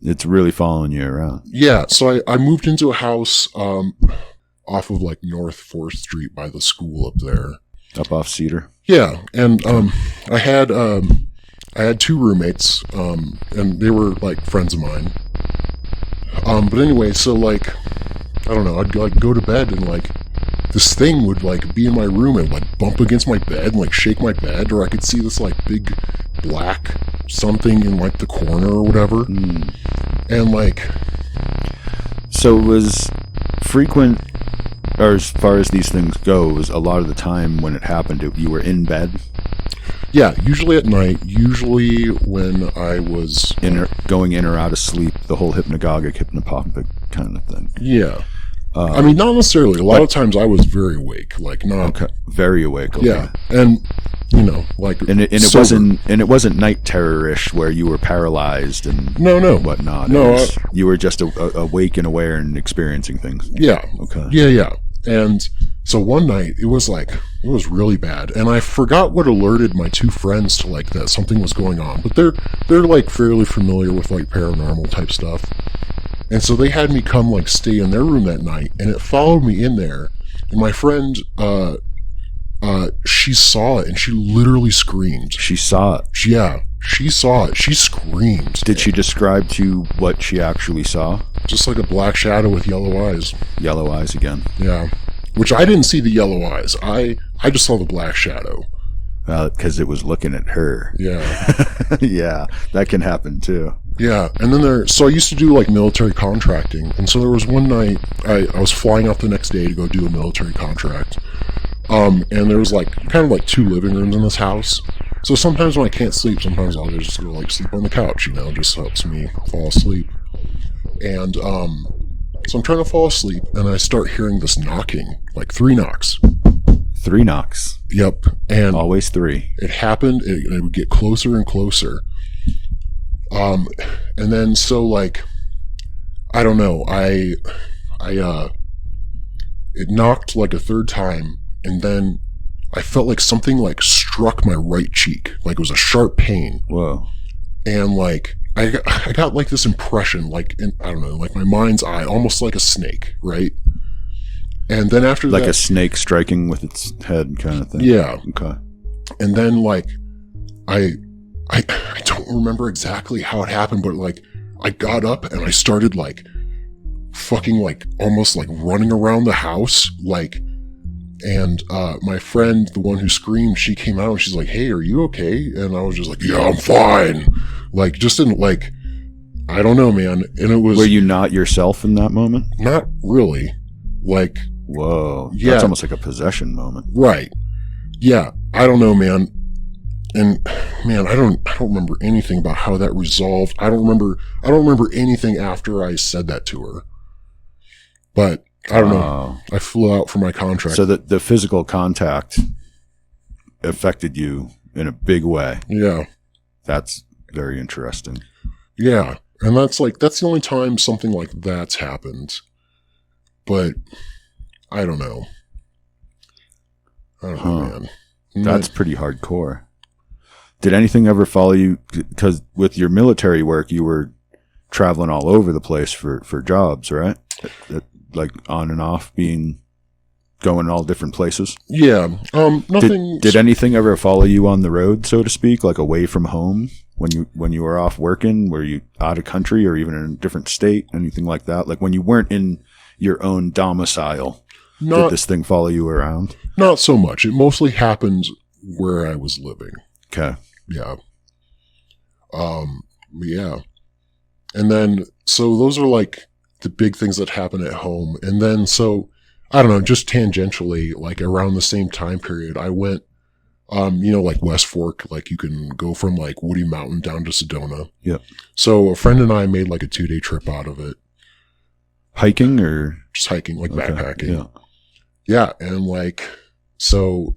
[SPEAKER 2] It's really following you around.
[SPEAKER 4] Yeah. So I moved into a house, off of like North 4th Street by the school up there.
[SPEAKER 2] Up off Cedar.
[SPEAKER 4] Yeah. And, I had two roommates, and they were like friends of mine. But anyway, so like, I don't know, I'd like go to bed and like this thing would like be in my room and like bump against my bed and like shake my bed, or I could see this like big black something in like the corner or whatever. And like,
[SPEAKER 2] so it was frequent, or as far as these things go, was a lot of the time when it happened, you were in bed?
[SPEAKER 4] Yeah, usually at night, usually when I was
[SPEAKER 2] going in or out of sleep, the whole hypnagogic kind of thing.
[SPEAKER 4] Yeah. I mean, not necessarily. A lot of times I was very awake, like not.
[SPEAKER 2] Okay. Very awake. Okay.
[SPEAKER 4] Yeah. And, like.
[SPEAKER 2] And it wasn't night terror-ish where you were paralyzed and
[SPEAKER 4] no
[SPEAKER 2] whatnot.
[SPEAKER 4] No.
[SPEAKER 2] You were just awake and aware and experiencing things.
[SPEAKER 4] Yeah.
[SPEAKER 2] Okay.
[SPEAKER 4] Yeah. And so one night it was really bad, and I forgot what alerted my two friends to like that something was going on, but they're like fairly familiar with like paranormal type stuff. And so they had me come like stay in their room that night, and it followed me in there, and my friend, she saw it and she literally screamed.
[SPEAKER 2] She saw it?
[SPEAKER 4] Yeah, she saw it. She screamed.
[SPEAKER 2] Did she describe to you what she actually saw?
[SPEAKER 4] Just like a black shadow with yellow eyes.
[SPEAKER 2] Yellow eyes again.
[SPEAKER 4] Yeah. which I didn't see the yellow eyes. I just saw the black shadow.
[SPEAKER 2] Because it was looking at her.
[SPEAKER 4] Yeah.
[SPEAKER 2] Yeah, that can happen too.
[SPEAKER 4] Yeah, and then so I used to do like military contracting, and so there was one night I was flying out the next day to go do a military contract, and there was like kind of like 2 living rooms in this house. So sometimes when I can't sleep, sometimes I'll just go like sleep on the couch, it just helps me fall asleep. And so I'm trying to fall asleep, and I start hearing this knocking, like 3 knocks.
[SPEAKER 2] 3 knocks.
[SPEAKER 4] Yep, and
[SPEAKER 2] always 3.
[SPEAKER 4] It happened. It would get closer and closer. And then so like, I don't know, it knocked like a 3rd time, and then I felt like something like struck my right cheek, like it was a sharp pain.
[SPEAKER 2] Whoa.
[SPEAKER 4] And like, I got like this impression, like, I don't know, like my mind's eye, almost like a snake, right? And then after
[SPEAKER 2] like
[SPEAKER 4] that,
[SPEAKER 2] a snake striking with its head kind of thing.
[SPEAKER 4] Yeah.
[SPEAKER 2] Okay.
[SPEAKER 4] And then like, I don't remember exactly how it happened, but like I got up and I started like fucking like almost like running around the house, like, and my friend, the one who screamed, she came out and she's like, "Hey, are you okay?" And I was just like, "Yeah, I'm fine." Like, just in like, I don't know, man. And it was.
[SPEAKER 2] Were you not yourself in that moment?
[SPEAKER 4] Not really. Like,
[SPEAKER 2] whoa.
[SPEAKER 4] Yeah.
[SPEAKER 2] That's almost like a possession moment.
[SPEAKER 4] Right. Yeah. I don't know, man. And man, I don't remember anything about how that resolved. I don't remember anything after I said that to her. But I don't know. I flew out for my contract.
[SPEAKER 2] So the physical contact affected you in a big way.
[SPEAKER 4] Yeah.
[SPEAKER 2] That's very interesting.
[SPEAKER 4] Yeah. And that's the only time something like that's happened. But I don't know. I don't know, man.
[SPEAKER 2] That's pretty hardcore. Did anything ever follow you? Because with your military work, you were traveling all over the place for jobs, right? Like on and off, going all different places.
[SPEAKER 4] Yeah. Nothing.
[SPEAKER 2] Did anything ever follow you on the road, so to speak, like away from home when you were off working? Were you out of country or even in a different state? Anything like that? Like when you weren't in your own domicile, did this thing follow you around?
[SPEAKER 4] Not so much. It mostly happened where I was living.
[SPEAKER 2] Okay.
[SPEAKER 4] Yeah. Yeah. And then, so those are like the big things that happen at home. And then, so, I don't know, just tangentially, like around the same time period, I went, like West Fork, like you can go from like Woody Mountain down to Sedona.
[SPEAKER 2] Yep.
[SPEAKER 4] So a friend and I made like a 2-day trip out of it.
[SPEAKER 2] Hiking or?
[SPEAKER 4] Just hiking, like
[SPEAKER 2] Okay.
[SPEAKER 4] backpacking.
[SPEAKER 2] Yeah.
[SPEAKER 4] Yeah. And like, so,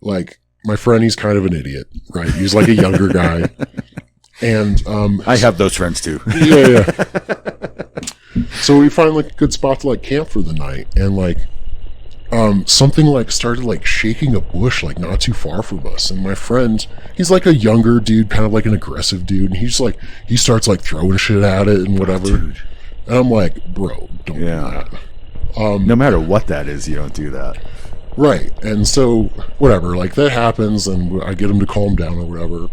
[SPEAKER 4] like, my friend, he's kind of an idiot, right? He's like a younger guy. And,
[SPEAKER 2] I have those friends too.
[SPEAKER 4] Yeah. So we find like a good spot to like camp for the night. And like, something like started like shaking a bush, like not too far from us. And my friend, he's like a younger dude, kind of like an aggressive dude. And he's like, he starts like throwing shit at it and whatever.
[SPEAKER 2] Dude.
[SPEAKER 4] And I'm like, bro, don't do that.
[SPEAKER 2] No matter what that is, you don't do that.
[SPEAKER 4] Right. And so, whatever, like that happens, and I get him to calm down or whatever.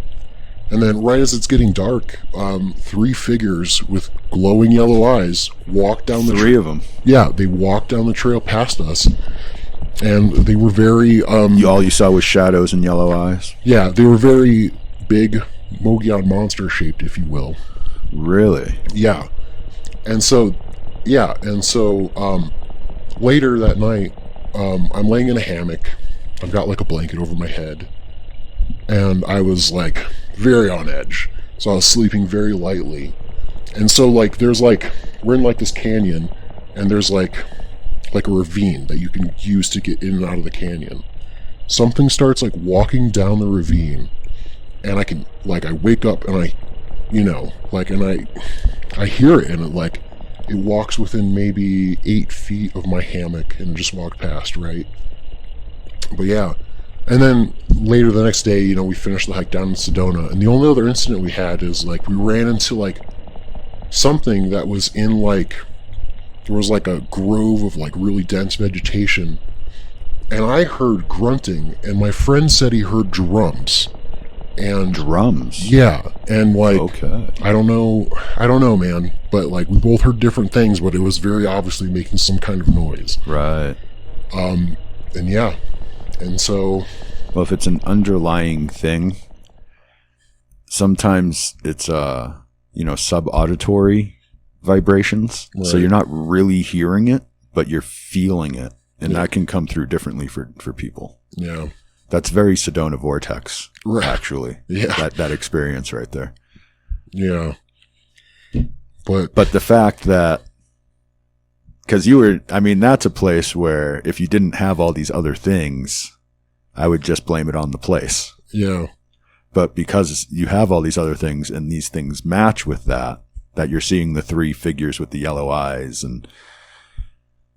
[SPEAKER 4] And then right as it's getting dark, 3 figures with glowing yellow eyes walk down the trail.
[SPEAKER 2] 3 of them.
[SPEAKER 4] Yeah, they walked down the trail past us. And they were very...
[SPEAKER 2] all you saw was shadows and yellow eyes?
[SPEAKER 4] Yeah, they were very big, Mogollon monster shaped, if you will.
[SPEAKER 2] Really?
[SPEAKER 4] Yeah. And so, later that night, I'm laying in a hammock. I've got like a blanket over my head. And I was like very on edge. So I was sleeping very lightly. And so like there's like, we're in like this canyon, and there's like a ravine that you can use to get in and out of the canyon. Something starts like walking down the ravine, and I wake up and I hear it, and it walks within maybe 8 feet of my hammock and just walked past, right? But yeah. And then later the next day, we finished the hike down in Sedona, and the only other incident we had is like we ran into like something that was in like, there was like a grove of like really dense vegetation, and I heard grunting, and my friend said he heard drums. And
[SPEAKER 2] drums?
[SPEAKER 4] Yeah. And like,
[SPEAKER 2] okay.
[SPEAKER 4] I don't know, man, but like we both heard different things, but it was very obviously making some kind of noise.
[SPEAKER 2] Right.
[SPEAKER 4] And yeah. And so,
[SPEAKER 2] Well, if it's an underlying thing, sometimes it's subauditory vibrations.
[SPEAKER 4] Right.
[SPEAKER 2] So you're not really hearing it, but you're feeling it. And that can come through differently for people.
[SPEAKER 4] yeah.
[SPEAKER 2] That's very Sedona Vortex,
[SPEAKER 4] Right.
[SPEAKER 2] actually.
[SPEAKER 4] Yeah.
[SPEAKER 2] That experience right there.
[SPEAKER 4] Yeah. But
[SPEAKER 2] the fact that, because that's a place where if you didn't have all these other things, I would just blame it on the place.
[SPEAKER 4] yeah.
[SPEAKER 2] But because you have all these other things and these things match with that you're seeing the three figures with the yellow eyes, and,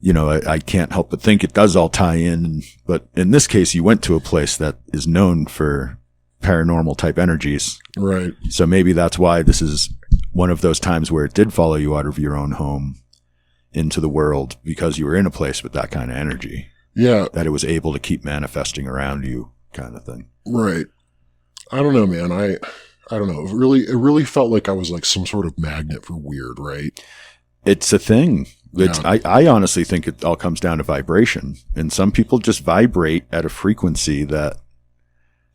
[SPEAKER 2] I can't help but think it does all tie in. But in this case, you went to a place that is known for paranormal type energies.
[SPEAKER 4] Right.
[SPEAKER 2] So maybe that's why this is one of those times where it did follow you out of your own home into the world, because you were in a place with that kind of energy.
[SPEAKER 4] Yeah.
[SPEAKER 2] That it was able to keep manifesting around you, kind of thing.
[SPEAKER 4] Right. I don't know, man. I don't know. It really felt like I was like some sort of magnet for weird, right?
[SPEAKER 2] It's a thing.
[SPEAKER 4] Yeah.
[SPEAKER 2] I honestly think it all comes down to vibration. And some people just vibrate at a frequency that,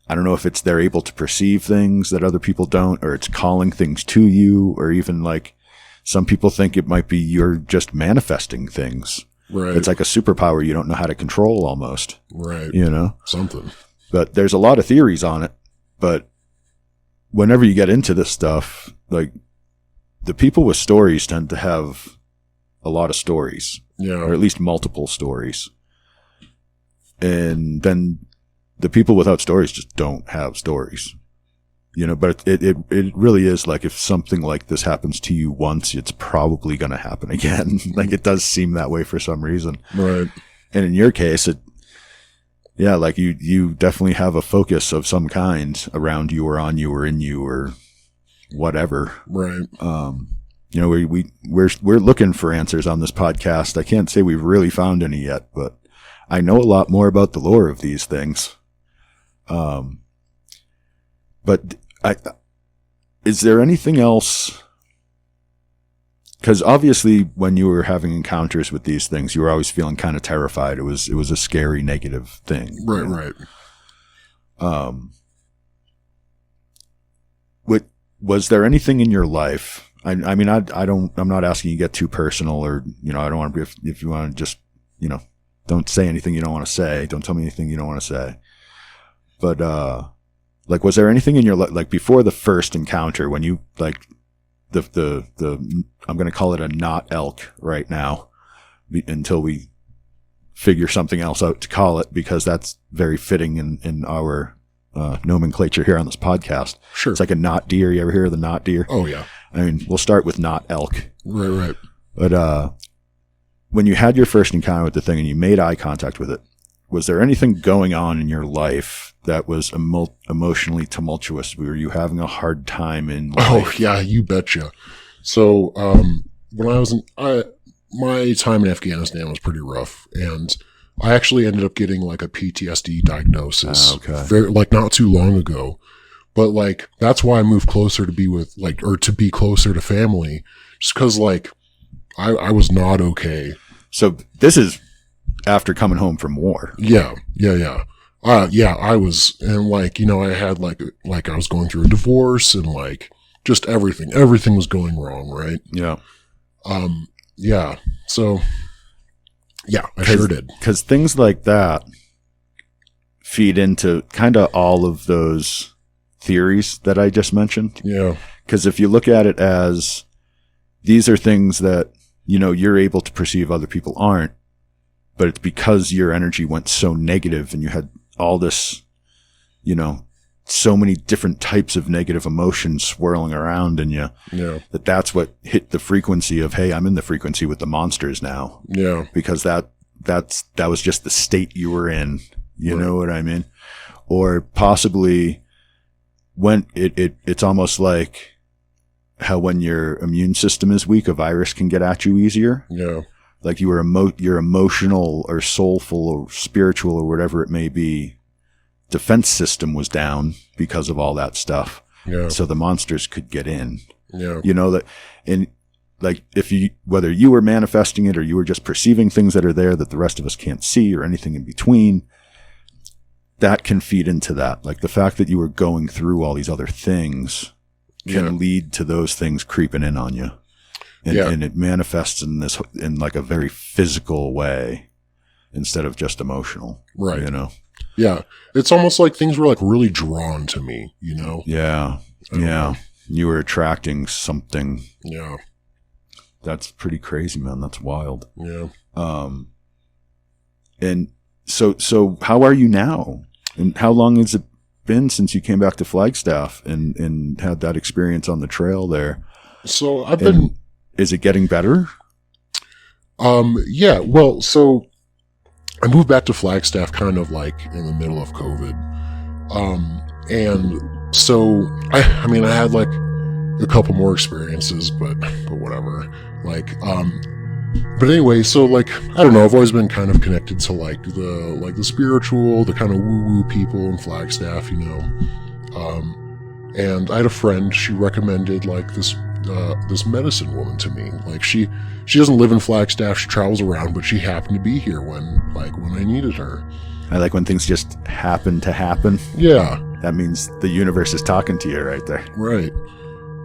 [SPEAKER 2] I don't know if it's they're able to perceive things that other people don't, or it's calling things to you, or even like some people think it might be you're just manifesting things.
[SPEAKER 4] Right.
[SPEAKER 2] It's like a superpower you don't know how to control almost.
[SPEAKER 4] Right. Something.
[SPEAKER 2] But there's a lot of theories on it. But whenever you get into this stuff, like the people with stories tend to have a lot of stories.
[SPEAKER 4] Yeah.
[SPEAKER 2] Or at least multiple stories. And then the people without stories just don't have stories. But it really is like, if something like this happens to you once, it's probably going to happen again. Like, it does seem that way for some reason.
[SPEAKER 4] Right.
[SPEAKER 2] And in your case, like you definitely have a focus of some kind around you or on you or in you or whatever.
[SPEAKER 4] Right.
[SPEAKER 2] We're looking for answers on this podcast. I can't say we've really found any yet, but I know a lot more about the lore of these things. But is there anything else? Because obviously when you were having encounters with these things, you were always feeling kind of terrified. It was a scary, negative thing.
[SPEAKER 4] Right.
[SPEAKER 2] Was there anything in your life? I'm not asking you to get too personal, or, I don't want to be, if you want to just, don't say anything you don't want to say. Don't tell me anything you don't want to say. But, like, was there anything in your life, like before the first encounter, when you, like, the I'm going to call it a not elk right now, until we figure something else out to call it, because that's very fitting in our nomenclature here on this podcast.
[SPEAKER 4] Sure.
[SPEAKER 2] It's like a not deer. You ever hear of the not deer?
[SPEAKER 4] Oh, yeah.
[SPEAKER 2] I mean, we'll start with not elk.
[SPEAKER 4] Right.
[SPEAKER 2] But when you had your first encounter with the thing and you made eye contact with it, was there anything going on in your life that was emotionally tumultuous? Were you having a hard time in life?
[SPEAKER 4] Oh, yeah, you betcha. So, when I was my time in Afghanistan was pretty rough, and I actually ended up getting like a PTSD diagnosis, not too long ago. But like, that's why I moved closer to be closer to family, just because like I was not okay.
[SPEAKER 2] So this is after coming home from war.
[SPEAKER 4] Yeah. I was, and like, I had like I was going through a divorce, and like just everything was going wrong. Right.
[SPEAKER 2] Yeah.
[SPEAKER 4] Yeah. So yeah, I sure did.
[SPEAKER 2] Because things like that feed into kind of all of those theories that I just mentioned.
[SPEAKER 4] Yeah.
[SPEAKER 2] Because if you look at it as these are things that, you're able to perceive other people aren't, but it's because your energy went so negative and you had all this, so many different types of negative emotions swirling around in you.
[SPEAKER 4] Yeah.
[SPEAKER 2] That's what hit the frequency of, hey, I'm in the frequency with the monsters now.
[SPEAKER 4] Yeah.
[SPEAKER 2] Because that was just the state you were in. You know what I mean? Or possibly when it's almost like how when your immune system is weak, a virus can get at you easier.
[SPEAKER 4] Yeah.
[SPEAKER 2] Like your emotional or soulful or spiritual or whatever it may be, defense system was down because of all that stuff.
[SPEAKER 4] Yeah.
[SPEAKER 2] So the monsters could get in.
[SPEAKER 4] Yeah.
[SPEAKER 2] And like whether you were manifesting it or you were just perceiving things that are there that the rest of us can't see or anything in between, that can feed into that. Like the fact that you were going through all these other things can lead to those things creeping in on you. And it manifests in like a very physical way instead of just emotional.
[SPEAKER 4] Right.
[SPEAKER 2] You know?
[SPEAKER 4] Yeah. It's almost like things were like really drawn to me, you know?
[SPEAKER 2] Yeah. Yeah. You were attracting something.
[SPEAKER 4] Yeah.
[SPEAKER 2] That's pretty crazy, man. That's wild.
[SPEAKER 4] Yeah.
[SPEAKER 2] And so how are you now? And how long has it been since you came back to Flagstaff and had that experience on the trail there?
[SPEAKER 4] So I've been...
[SPEAKER 2] Is it getting better?
[SPEAKER 4] Yeah. Well, so I moved back to Flagstaff kind of like in the middle of COVID. And so I had like a couple more experiences, but whatever. Like, but anyway, so like, I don't know, I've always been kind of connected to like the spiritual, the kind of woo-woo people in Flagstaff, you know. And I had a friend, she recommended like this medicine woman to me. Like she doesn't live in Flagstaff, she travels around, but she happened to be here when I needed her.
[SPEAKER 2] I like when things just happen to happen.
[SPEAKER 4] Yeah.
[SPEAKER 2] That means the universe is talking to you right there.
[SPEAKER 4] Right.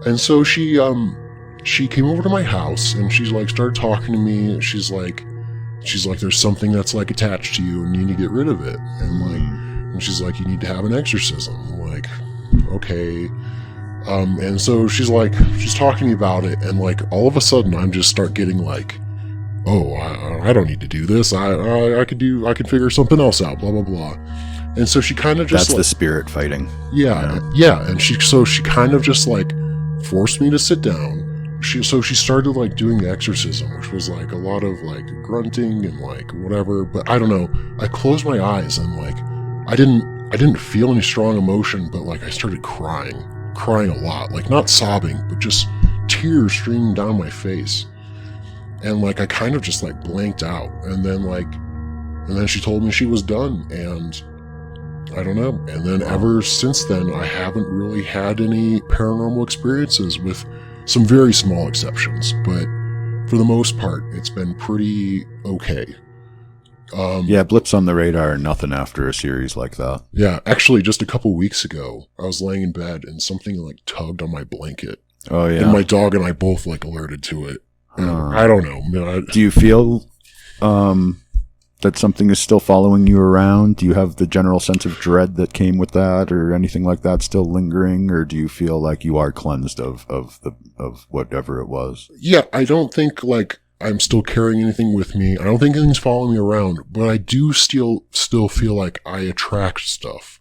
[SPEAKER 4] And so she came over to my house and she's like started talking to me. She's like, there's something that's like attached to you and you need to get rid of it. And she's like, you need to have an exorcism. I'm like, okay. And so she's talking to me about it, and like all of a sudden I'm just start getting like, oh, I don't need to do this. I can figure something else out, blah, blah, blah. And so she kind of just
[SPEAKER 2] that's the spirit fighting.
[SPEAKER 4] Yeah. And she kind of just like forced me to sit down. She started like doing the exorcism, which was like a lot of like grunting and like whatever, but I don't know. I closed my eyes and like, I didn't feel any strong emotion, but like I started crying a lot, like not sobbing, but just tears streaming down my face. And like I kind of just like blanked out, and then she told me she was done, and I don't know. And then ever since then I haven't really had any paranormal experiences, with some very small exceptions, but for the most part it's been pretty okay.
[SPEAKER 2] Blips on the radar are nothing after a series like that.
[SPEAKER 4] Yeah, actually, just a couple weeks ago, I was laying in bed and something like tugged on my blanket.
[SPEAKER 2] Oh yeah,
[SPEAKER 4] and my dog and I both like alerted to it. I don't know.
[SPEAKER 2] Do you feel that something is still following you around? Do you have the general sense of dread that came with that, or anything like that still lingering, or do you feel like you are cleansed of whatever it was?
[SPEAKER 4] Yeah, I don't think like I'm still carrying anything with me. I don't think anything's following me around, but I do still feel like I attract stuff.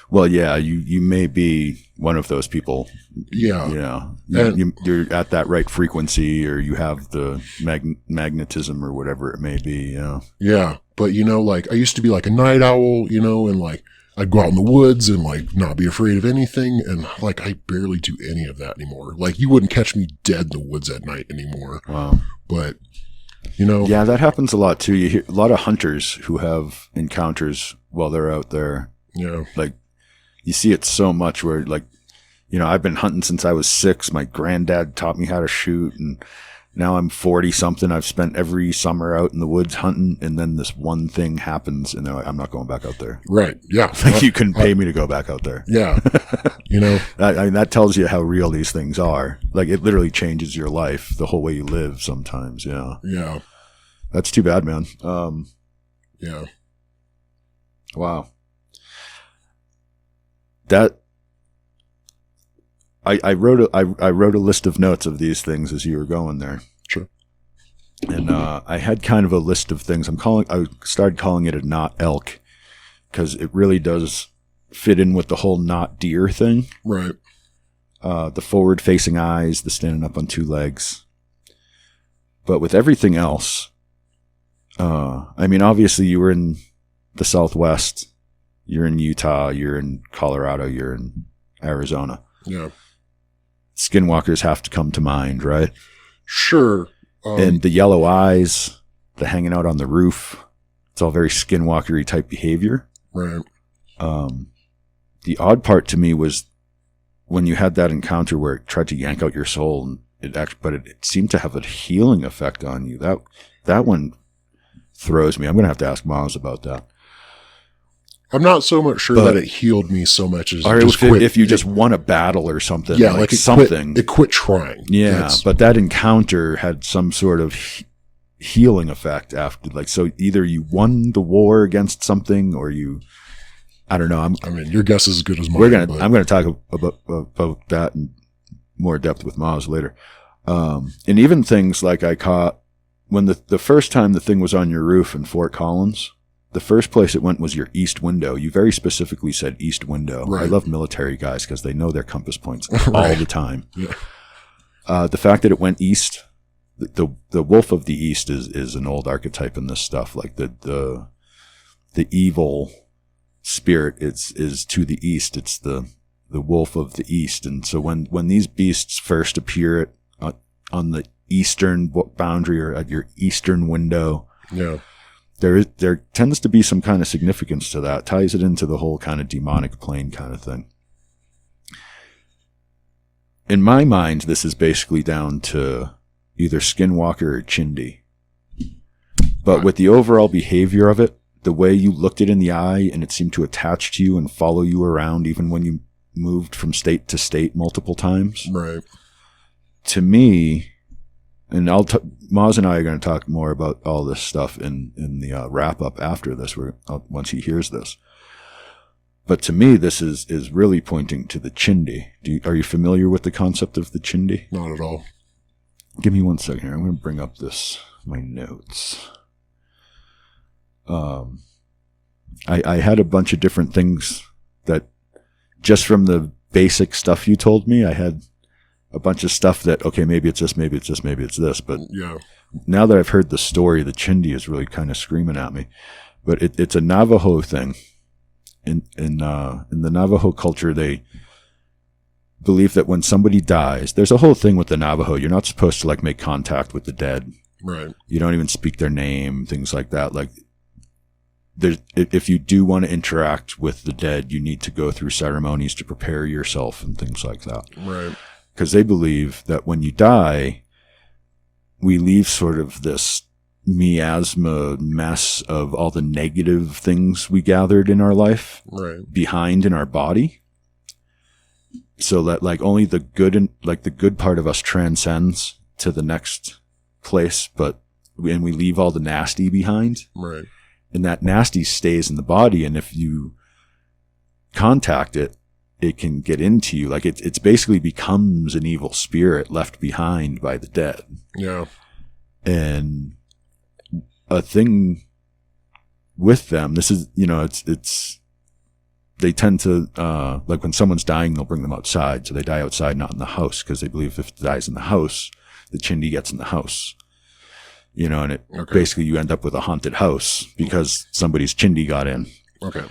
[SPEAKER 2] Well, yeah, you may be one of those people.
[SPEAKER 4] Yeah.
[SPEAKER 2] You're at that right frequency, or you have the magnetism or whatever it may be. Yeah.
[SPEAKER 4] Yeah. But, you know, like I used to be like a night owl, you know, and like I'd go out in the woods and like not be afraid of anything. And like I barely do any of that anymore. Like you wouldn't catch me dead in the woods at night anymore.
[SPEAKER 2] Wow.
[SPEAKER 4] But, you know.
[SPEAKER 2] Yeah, that happens a lot too. You hear a lot of hunters who have encounters while they're out there.
[SPEAKER 4] Yeah.
[SPEAKER 2] Like you see it so much where like, you know, I've been hunting since I was 6. My granddad taught me how to shoot, and now I'm 40 something. I've spent every summer out in the woods hunting, and then this one thing happens and they're like, I'm not going back out there.
[SPEAKER 4] Right. Yeah.
[SPEAKER 2] Like you couldn't pay me to go back out there.
[SPEAKER 4] Yeah. You know,
[SPEAKER 2] I mean, that tells you how real these things are. Like it literally changes your life, the whole way you live sometimes. Yeah.
[SPEAKER 4] Yeah.
[SPEAKER 2] That's too bad, man.
[SPEAKER 4] Yeah.
[SPEAKER 2] Wow. That I wrote a list of notes of these things as you were going there.
[SPEAKER 4] Sure.
[SPEAKER 2] And I had kind of a list of things. I started calling it a not elk, because it really does fit in with the whole not deer thing.
[SPEAKER 4] Right.
[SPEAKER 2] The forward facing eyes, the standing up on 2 legs. But with everything else, I mean, obviously you were in the Southwest, you're in Utah, you're in Colorado, you're in Arizona.
[SPEAKER 4] Yeah.
[SPEAKER 2] Skinwalkers have to come to mind, right?
[SPEAKER 4] Sure.
[SPEAKER 2] And the yellow eyes, the hanging out on the roof, it's all very skinwalkery type behavior.
[SPEAKER 4] Right.
[SPEAKER 2] The odd part to me was when you had that encounter where it tried to yank out your soul it seemed to have a healing effect on you. That one throws me. I'm going to have to ask Miles about that.
[SPEAKER 4] I'm not so much sure that it healed me so much as
[SPEAKER 2] or if you just won a battle or something.
[SPEAKER 4] Yeah, like
[SPEAKER 2] something.
[SPEAKER 4] It quit trying.
[SPEAKER 2] Yeah, but that encounter had some sort of healing effect after. Like, so either you won the war against something, or you, I don't know.
[SPEAKER 4] I mean, your guess is as good as mine.
[SPEAKER 2] I'm going to talk about that in more depth with Miles later. And even things like I caught when the first time the thing was on your roof in Fort Collins. The first place it went was your east window. You very specifically said east window. Right. I love military guys because they know their compass points all the time. Yeah. The fact that it went east, the wolf of the east is an old archetype in this stuff. Like the evil spirit is to the east. It's the wolf of the east. And so when these beasts first appear on the eastern boundary or at your eastern window,
[SPEAKER 4] yeah.
[SPEAKER 2] There tends to be some kind of significance to that. Ties it into the whole kind of demonic plane kind of thing. In my mind, this is basically down to either Skinwalker or Chindi. But with the overall behavior of it, the way you looked it in the eye and it seemed to attach to you and follow you around even when you moved from state to state multiple times.
[SPEAKER 4] Right.
[SPEAKER 2] To me, and Maz and I are going to talk more about all this stuff in the wrap up after this, once he hears this. But to me, this is really pointing to the Chindi. Are you familiar with the concept of the Chindi?
[SPEAKER 4] Not at all.
[SPEAKER 2] Give me 1 second here. I'm going to bring up my notes. I had a bunch of different things that just from the basic stuff you told me, I had a bunch of stuff that, okay, maybe it's this, maybe it's this, maybe it's this. But
[SPEAKER 4] yeah,
[SPEAKER 2] now that I've heard the story, the Chindi is really kind of screaming at me. But it's a Navajo thing. In the Navajo culture, they believe that when somebody dies, there's a whole thing with the Navajo. You're not supposed to make contact with the dead.
[SPEAKER 4] Right.
[SPEAKER 2] You don't even speak their name, things like that. Like, if you do want to interact with the dead, you need to go through ceremonies to prepare yourself and things like that.
[SPEAKER 4] Right.
[SPEAKER 2] Because they believe that when you die, we leave sort of this miasma mess of all the negative things we gathered in our life behind in our body. So that only the good and the good part of us transcends to the next place, and we leave all the nasty behind.
[SPEAKER 4] Right.
[SPEAKER 2] And that nasty stays in the body, and if you contact it, it can get into you. It's basically becomes an evil spirit left behind by the dead.
[SPEAKER 4] Yeah.
[SPEAKER 2] And a thing with them, this is, it's they tend to, when someone's dying, they'll bring them outside. So they die outside, not in the house, because they believe if it dies in the house, the Chindi gets in the house. And it basically you end up with a haunted house because somebody's Chindi got in.
[SPEAKER 4] Okay.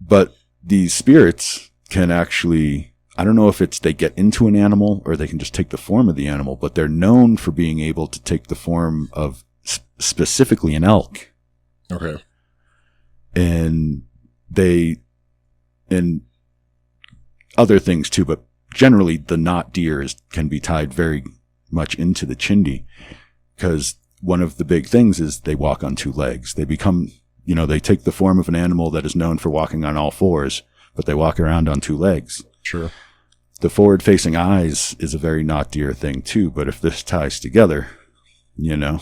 [SPEAKER 2] But these spirits can actually, I don't know if they get into an animal or they can just take the form of the animal, but they're known for being able to take the form of specifically an elk.
[SPEAKER 4] Okay.
[SPEAKER 2] And other things too, but generally the not deer can be tied very much into the Chindi, because one of the big things is they walk on two legs. They become, they take the form of an animal that is known for walking on all fours, but they walk around on two legs.
[SPEAKER 4] Sure.
[SPEAKER 2] The forward-facing eyes is a very not deer thing too, but if this ties together, and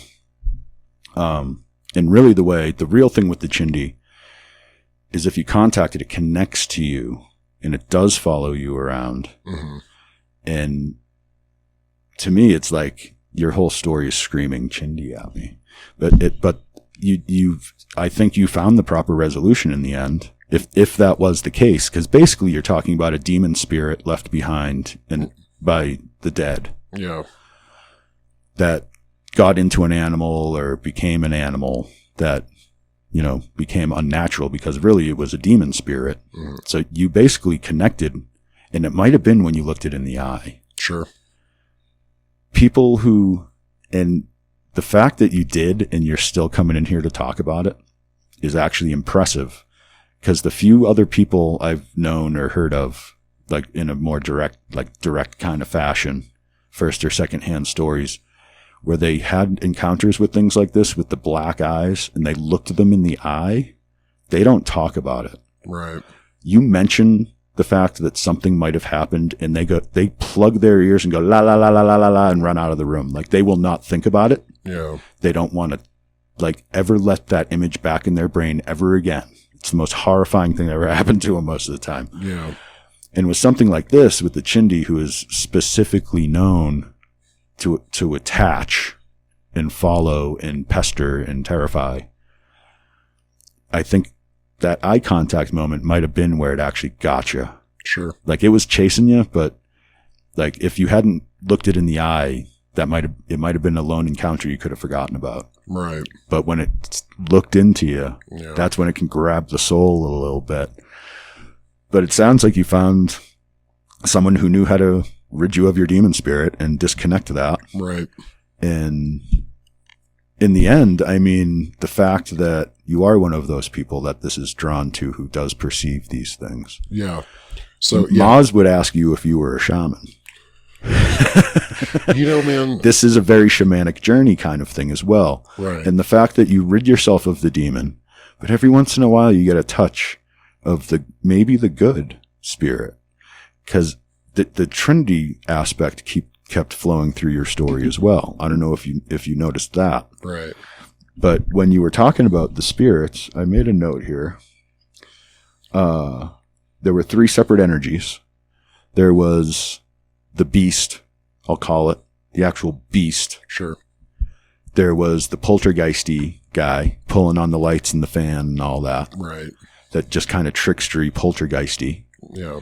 [SPEAKER 2] really the real thing with the Chindi is if you contact it, it connects to you and it does follow you around.
[SPEAKER 4] Mm-hmm.
[SPEAKER 2] And to me, it's like your whole story is screaming Chindi at me, but I think you found the proper resolution in the end. If that was the case, because basically you're talking about a demon spirit left behind by the dead.
[SPEAKER 4] Yeah.
[SPEAKER 2] That got into an animal or became an animal that, became unnatural because really it was a demon spirit.
[SPEAKER 4] Mm-hmm.
[SPEAKER 2] So you basically connected, and it might have been when you looked it in the eye.
[SPEAKER 4] Sure.
[SPEAKER 2] People and the fact that you did and you're still coming in here to talk about it is actually impressive, because the few other people I've known or heard of like in a more direct kind of fashion, first or second hand stories, where they had encounters with things like this with the black eyes, and they looked them in the eye. They don't talk about it.
[SPEAKER 4] Right.
[SPEAKER 2] You mention the fact that something might have happened, and they plug their ears and go la la la la la la la and run out of the room. Like, they will not think about it.
[SPEAKER 4] Yeah.
[SPEAKER 2] They don't want to like ever let that image back in their brain ever again. It's the most horrifying thing that ever happened to them most of the time.
[SPEAKER 4] Yeah.
[SPEAKER 2] And with something like this, with the Chindi, who is specifically known to attach and follow and pester and terrify, I think that eye contact moment might have been where it actually got you.
[SPEAKER 4] Sure.
[SPEAKER 2] Like, it was chasing you, but like, if you hadn't looked it in the eye, it might have been a lone encounter you could have forgotten about.
[SPEAKER 4] Right.
[SPEAKER 2] But when it looked into you,
[SPEAKER 4] Yeah.
[SPEAKER 2] that's when it can grab the soul a little bit. But it sounds like you found someone who knew how to rid you of your demon spirit and disconnect that.
[SPEAKER 4] Right.
[SPEAKER 2] And in the end, I mean, the fact that you are one of those people that this is drawn to, who does perceive these things.
[SPEAKER 4] Yeah. So yeah.
[SPEAKER 2] Maz would ask you if you were a shaman.
[SPEAKER 4] You know, man,
[SPEAKER 2] This is a very shamanic journey kind of thing as well.
[SPEAKER 4] right.
[SPEAKER 2] And the fact that you rid yourself of the demon, but every once in a while you get a touch of maybe the good spirit. Because the Chindi aspect kept flowing through your story as well. I don't know if you noticed that.
[SPEAKER 4] Right.
[SPEAKER 2] But when you were talking about the spirits, I made a note here. There were 3 separate energies. There was the beast, I'll call it, the actual beast.
[SPEAKER 4] Sure.
[SPEAKER 2] There was the poltergeisty guy pulling on the lights and the fan and all that.
[SPEAKER 4] Right.
[SPEAKER 2] That just kind of trickstery, poltergeisty.
[SPEAKER 4] Yeah.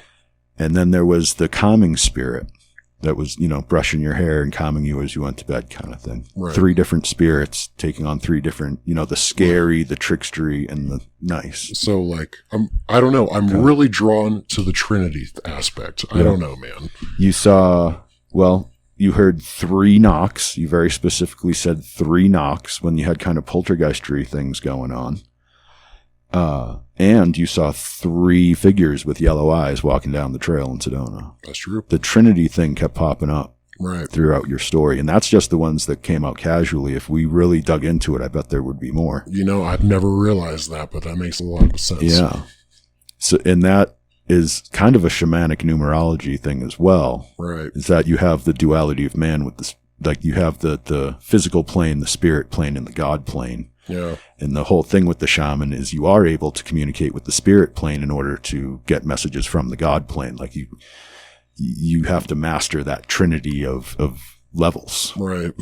[SPEAKER 2] And then there was the calming spirit that was, brushing your hair and calming you as you went to bed kind of thing.
[SPEAKER 4] Right.
[SPEAKER 2] 3 different spirits taking on 3 different, the scary, the trickstery, and the nice.
[SPEAKER 4] So, like, I don't know. I'm really drawn to the Trinity aspect. I don't know, man.
[SPEAKER 2] You you heard 3 knocks. You very specifically said 3 knocks when you had kind of poltergeistery things going on. And you saw 3 figures with yellow eyes walking down the trail in Sedona.
[SPEAKER 4] That's true.
[SPEAKER 2] The Trinity thing kept popping up
[SPEAKER 4] Right.
[SPEAKER 2] throughout your story. And that's just the ones that came out casually. If we really dug into it, I bet there would be more.
[SPEAKER 4] You know, I've never realized that, but that makes a lot of sense.
[SPEAKER 2] Yeah. So, and that is kind of a shamanic numerology thing as well.
[SPEAKER 4] Right.
[SPEAKER 2] Is that you have the duality of man with this, like you have the physical plane, the spirit plane, and the God plane.
[SPEAKER 4] Yeah.
[SPEAKER 2] And the whole thing with the shaman is you are able to communicate with the spirit plane in order to get messages from the God plane. Like you have to master that trinity of levels.
[SPEAKER 4] Right.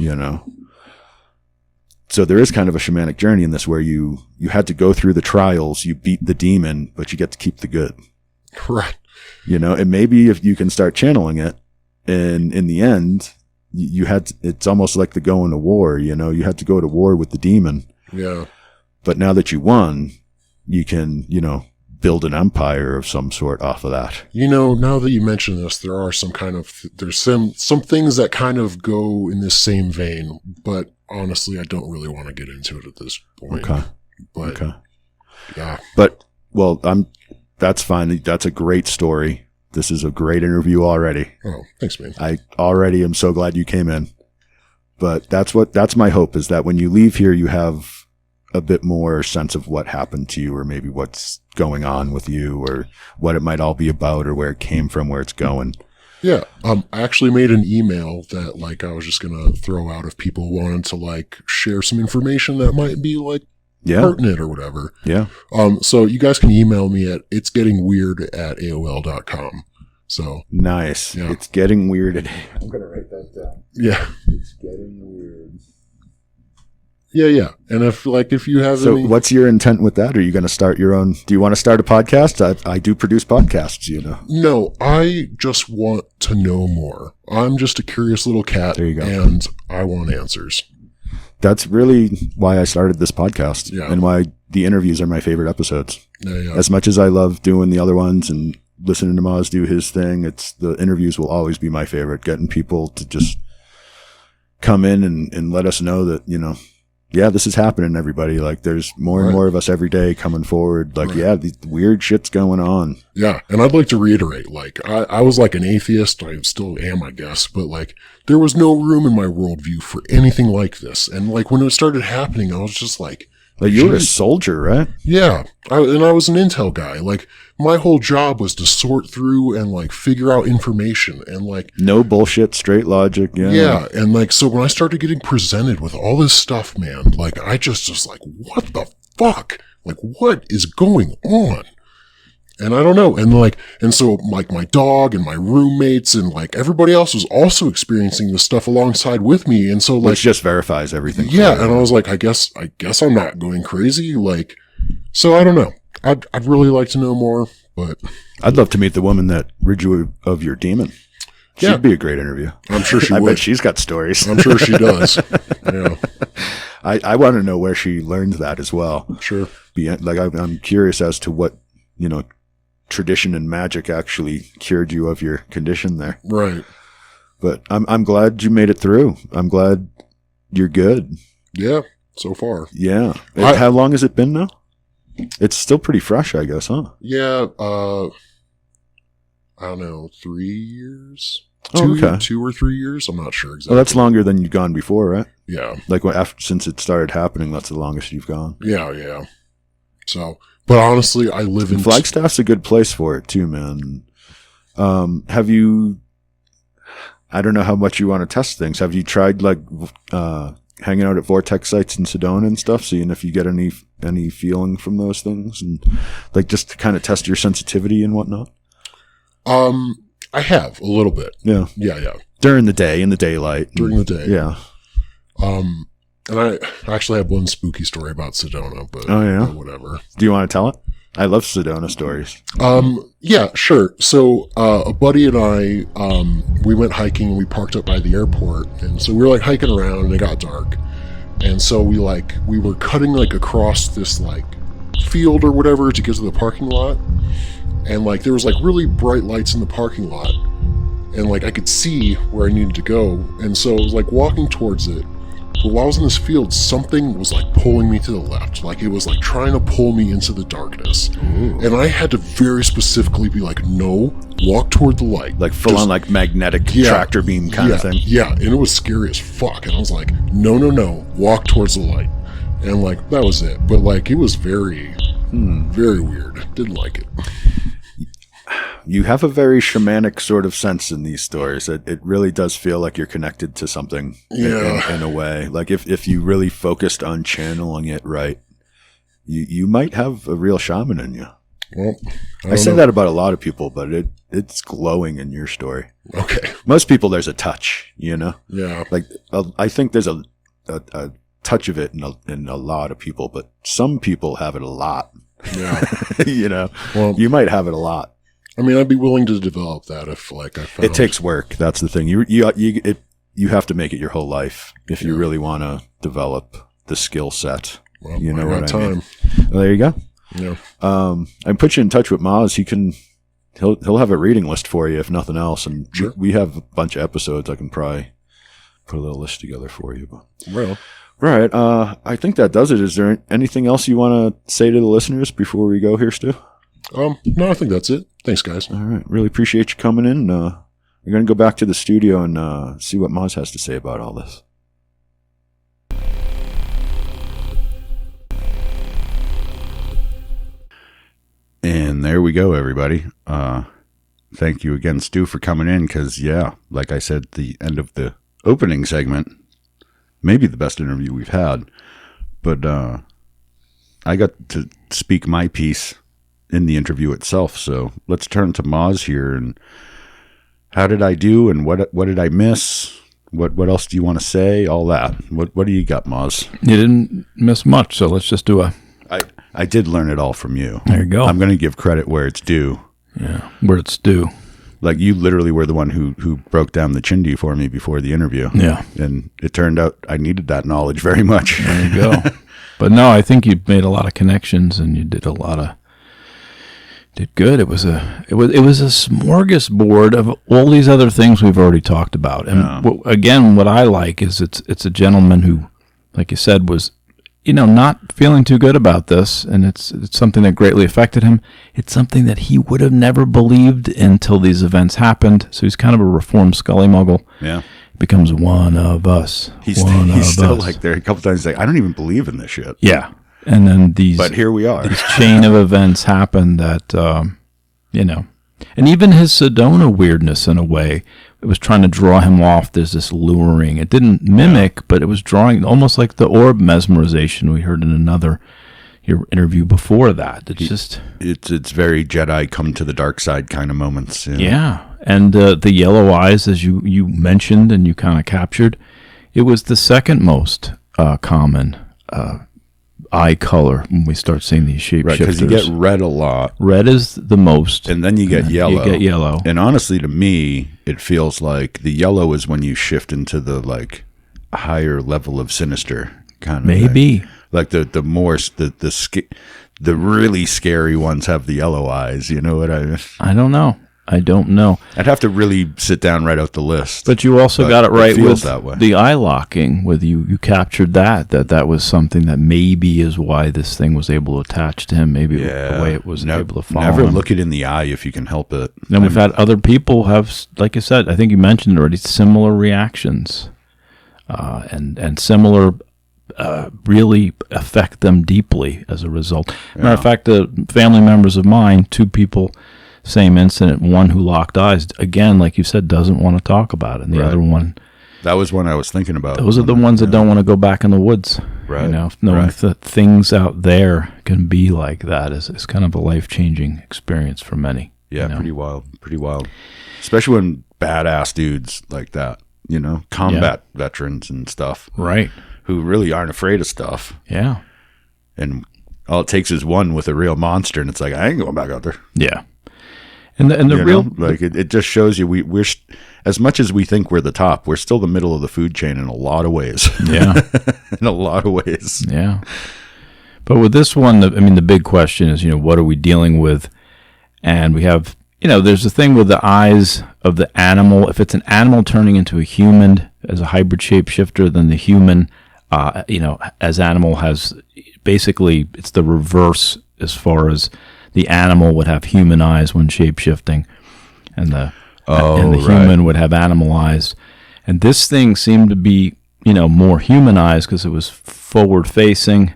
[SPEAKER 2] So there is kind of a shamanic journey in this where you had to go through the trials, you beat the demon, but you get to keep the good.
[SPEAKER 4] Right.
[SPEAKER 2] And maybe if you can start channeling it, and in the end, it's almost like the going to war, you had to go to war with the demon.
[SPEAKER 4] Yeah.
[SPEAKER 2] But now that you won, you can, build an empire of some sort off of that.
[SPEAKER 4] Now that you mention this, there are there's some things that kind of go in this same vein, but honestly, I don't really want to get into it at this point.
[SPEAKER 2] Okay.
[SPEAKER 4] But, yeah.
[SPEAKER 2] But, well, that's fine. That's a great story. This is a great interview already.
[SPEAKER 4] Oh, thanks, man.
[SPEAKER 2] I already am so glad you came in. But that's my hope, is that when you leave here, you have a bit more sense of what happened to you, or maybe what's going on with you, or what it might all be about, or where it came from, where it's going.
[SPEAKER 4] Yeah. I actually made an email that I was just going to throw out if people wanted to share some information that might be pertinent or whatever.
[SPEAKER 2] Yeah.
[SPEAKER 4] So you guys can email me at itsgettingweird@aol.com. So
[SPEAKER 2] nice.
[SPEAKER 4] Yeah.
[SPEAKER 2] It's getting weird. I'm going to write that down.
[SPEAKER 4] Yeah.
[SPEAKER 2] It's getting weird.
[SPEAKER 4] Yeah. And if you have
[SPEAKER 2] So
[SPEAKER 4] any...
[SPEAKER 2] what's your intent with that? Are you going to start your own? Do you want to start a podcast? I do produce podcasts,
[SPEAKER 4] No, I just want to know more. I'm just a curious little cat.
[SPEAKER 2] There you go.
[SPEAKER 4] And I want answers.
[SPEAKER 2] That's really why I started this podcast,
[SPEAKER 4] Yeah.
[SPEAKER 2] and why the interviews are my favorite episodes.
[SPEAKER 4] Yeah.
[SPEAKER 2] As much as I love doing the other ones and listening to Maz do his thing, the interviews will always be my favorite. Getting people to just come in and let us know that, yeah, this is happening, everybody. Like, there's more and more of us every day coming forward. Like, yeah, the weird shit's going on.
[SPEAKER 4] Yeah, and I'd like to reiterate, like, I was like an atheist. I still am, I guess. But, like, there was no room in my worldview for anything like this. And, like, when it started happening, I was just like...
[SPEAKER 2] Like, you were a soldier, right?
[SPEAKER 4] Yeah, and I was an intel guy. Like, my whole job was to sort through and, like, figure out information and, like...
[SPEAKER 2] No bullshit, straight logic, yeah.
[SPEAKER 4] Yeah, and, like, so when I started getting presented with all this stuff, man, like, I just like, what the fuck? Like, what is going on? And I don't know. And so, like, my dog and my roommates and, like, everybody else was also experiencing this stuff alongside with me. And so, like...
[SPEAKER 2] Which just verifies everything.
[SPEAKER 4] Yeah, and I was like, I guess I'm not going crazy. Like, so I don't know. I'd really like to know more, but...
[SPEAKER 2] I'd love to meet the woman that rid you of your demon. She'd be a great interview.
[SPEAKER 4] I'm sure she would.
[SPEAKER 2] I bet she's got stories.
[SPEAKER 4] I'm sure she does. Yeah.
[SPEAKER 2] I want to know where she learned that as well.
[SPEAKER 4] Sure.
[SPEAKER 2] Like, I'm curious as to what, tradition and magic actually cured you of your condition there.
[SPEAKER 4] Right.
[SPEAKER 2] But I'm glad you made it through. I'm glad you're good.
[SPEAKER 4] Yeah, so far.
[SPEAKER 2] Yeah. How long has it been now? It's still pretty fresh, I guess, huh?
[SPEAKER 4] Yeah, I don't know, 3 years?
[SPEAKER 2] Okay.
[SPEAKER 4] 2 or 3 years? I'm not sure exactly.
[SPEAKER 2] Well, that's longer than you've gone before, right?
[SPEAKER 4] Yeah.
[SPEAKER 2] Like, since it started happening, that's the longest you've gone.
[SPEAKER 4] Yeah. So, but honestly, I live in...
[SPEAKER 2] Flagstaff's a good place for it, too, man. Have you... I don't know how much you want to test things. Have you tried, like, hanging out at vortex sites in Sedona and stuff, seeing if you get any feeling from those things? And, like, just to kind of test your sensitivity and whatnot?
[SPEAKER 4] I have, a little bit.
[SPEAKER 2] Yeah.
[SPEAKER 4] Yeah.
[SPEAKER 2] During the day, in the daylight.
[SPEAKER 4] During the day.
[SPEAKER 2] Yeah.
[SPEAKER 4] And I actually have one spooky story about Sedona, but whatever.
[SPEAKER 2] Do you want to tell it? I love Sedona stories.
[SPEAKER 4] Yeah, sure. So, a buddy and I, we went hiking and we parked up by the airport. And so we were like hiking around and it got dark. And so we were cutting like across this like field or whatever to get to the parking lot. And like, there was like really bright lights in the parking lot. And like, I could see where I needed to go. And so I was like walking towards it. But while I was in this field, something was like pulling me to the left. Like it was like trying to pull me into the darkness. Ooh. And I had to very specifically be like, no, walk toward the light.
[SPEAKER 2] Like full on like magnetic tractor beam kind of thing.
[SPEAKER 4] Yeah, and it was scary as fuck. And I was like, no, walk towards the light. And like, that was it. But like, it was very, very weird. Didn't like it.
[SPEAKER 2] You have a very shamanic sort of sense in these stories. It really does feel like you're connected to something in a way. Like if you really focused on channeling it right, you might have a real shaman in you.
[SPEAKER 4] Well,
[SPEAKER 2] I say that about a lot of people, but it's glowing in your story.
[SPEAKER 4] Okay.
[SPEAKER 2] Most people, there's a touch, Yeah.
[SPEAKER 4] Like
[SPEAKER 2] I think there's a touch of it in a lot of people, but some people have it a lot.
[SPEAKER 4] Yeah.
[SPEAKER 2] Well, you might have it a lot.
[SPEAKER 4] I mean, I'd be willing to develop that if, like, I found...
[SPEAKER 2] It takes work. That's the thing. You have to make it your whole life if you really want to develop the skill set.
[SPEAKER 4] Well, you know what I mean?
[SPEAKER 2] Well, there you go.
[SPEAKER 4] Yeah.
[SPEAKER 2] I put you in touch with Maz. He'll have a reading list for you if nothing else. And we have a bunch of episodes. I can probably put a little list together for you. But.
[SPEAKER 4] Well.
[SPEAKER 2] Right. I think that does it. Is there anything else you want to say to the listeners before we go here, Stu?
[SPEAKER 4] No, I think that's it. Thanks, guys.
[SPEAKER 2] All right. Really appreciate you coming in. We're going to go back to the studio and see what Maz has to say about all this. And there we go, everybody. Thank you again, Stu, for coming in because, like I said, the end of the opening segment, maybe the best interview we've had. But I got to speak my piece in the interview itself. So let's turn to Maz here. And how did I do? And what did I miss? What else do you want to say? All that. What do you got, Maz?
[SPEAKER 1] You didn't miss much. So let's just do
[SPEAKER 2] I did learn it all from you.
[SPEAKER 1] There you go.
[SPEAKER 2] I'm going to give credit where it's due.
[SPEAKER 1] Yeah, where it's due.
[SPEAKER 2] Like you literally were the one who broke down the Chindi for me before the interview.
[SPEAKER 1] Yeah.
[SPEAKER 2] And it turned out I needed that knowledge very much.
[SPEAKER 1] There you go. But no, I think you made a lot of connections and you did good. It was a smorgasbord of all these other things we've already talked about. And again, what I like is it's a gentleman who, like you said, was not feeling too good about this, and it's something that greatly affected him. It's something that he would have never believed until these events happened. So he's kind of a reformed Scully Muggle.
[SPEAKER 2] Yeah.
[SPEAKER 1] Becomes one of us.
[SPEAKER 2] He's still like there a couple times like, I don't even believe in this shit.
[SPEAKER 1] Yeah. And then
[SPEAKER 2] but here we are.
[SPEAKER 1] These chain of events happen that, and even his Sedona weirdness in a way, it was trying to draw him off. There's this luring. It didn't mimic, but it was drawing almost like the orb mesmerization we heard in your interview before that.
[SPEAKER 2] It's very Jedi come to the dark side kind of moments.
[SPEAKER 1] Yeah. And the yellow eyes, as you mentioned and you kind of captured, it was the second most common eye color when we start seeing these shapeshifters.
[SPEAKER 2] Right, because you get red a lot.
[SPEAKER 1] Red is the most.
[SPEAKER 2] And then you get yellow.
[SPEAKER 1] You get yellow.
[SPEAKER 2] And honestly, to me, it feels like the yellow is when you shift into the like higher level of sinister kind of
[SPEAKER 1] Maybe.
[SPEAKER 2] thing. Like the really scary ones have the yellow eyes. You know what I mean?
[SPEAKER 1] I don't know.
[SPEAKER 2] I'd have to really sit down and write out the list.
[SPEAKER 1] But you also got it right with
[SPEAKER 2] that way.
[SPEAKER 1] The eye locking. With you captured that was something that maybe is why this thing was able to attach to him. Maybe the way it was able to follow
[SPEAKER 2] Never
[SPEAKER 1] him.
[SPEAKER 2] look it in the eye if you can help it.
[SPEAKER 1] And we've had other people have, like you said, I think you mentioned already, similar reactions, and similar really affect them deeply as a result. Matter of fact, family members of mine, 2 people. Same incident, one who locked eyes, again, like you said, doesn't want to talk about it. And the other one...
[SPEAKER 2] That was one I was thinking about.
[SPEAKER 1] Those are the ones that don't want to go back in the woods.
[SPEAKER 2] Right.
[SPEAKER 1] Knowing that things out there can be like that is kind of a life-changing experience for many.
[SPEAKER 2] Yeah, pretty wild. Especially when badass dudes like that, combat veterans and stuff.
[SPEAKER 1] Right.
[SPEAKER 2] Who really aren't afraid of stuff.
[SPEAKER 1] Yeah.
[SPEAKER 2] And all it takes is one with a real monster, and it's like, I ain't going back out there.
[SPEAKER 1] Yeah. And the real
[SPEAKER 2] it just shows you we're as much as we think we're the top, we're still the middle of the food chain in a lot of ways.
[SPEAKER 1] Yeah,
[SPEAKER 2] in a lot of ways.
[SPEAKER 1] Yeah, but with this one, the big question is, what are we dealing with? And we have, there's the thing with the eyes of the animal. If it's an animal turning into a human as a hybrid shapeshifter, then the human, as animal has basically it's the reverse as far as. The animal would have human eyes when shape-shifting, and the human would have animal eyes. And this thing seemed to be, more human eyes because it was forward-facing.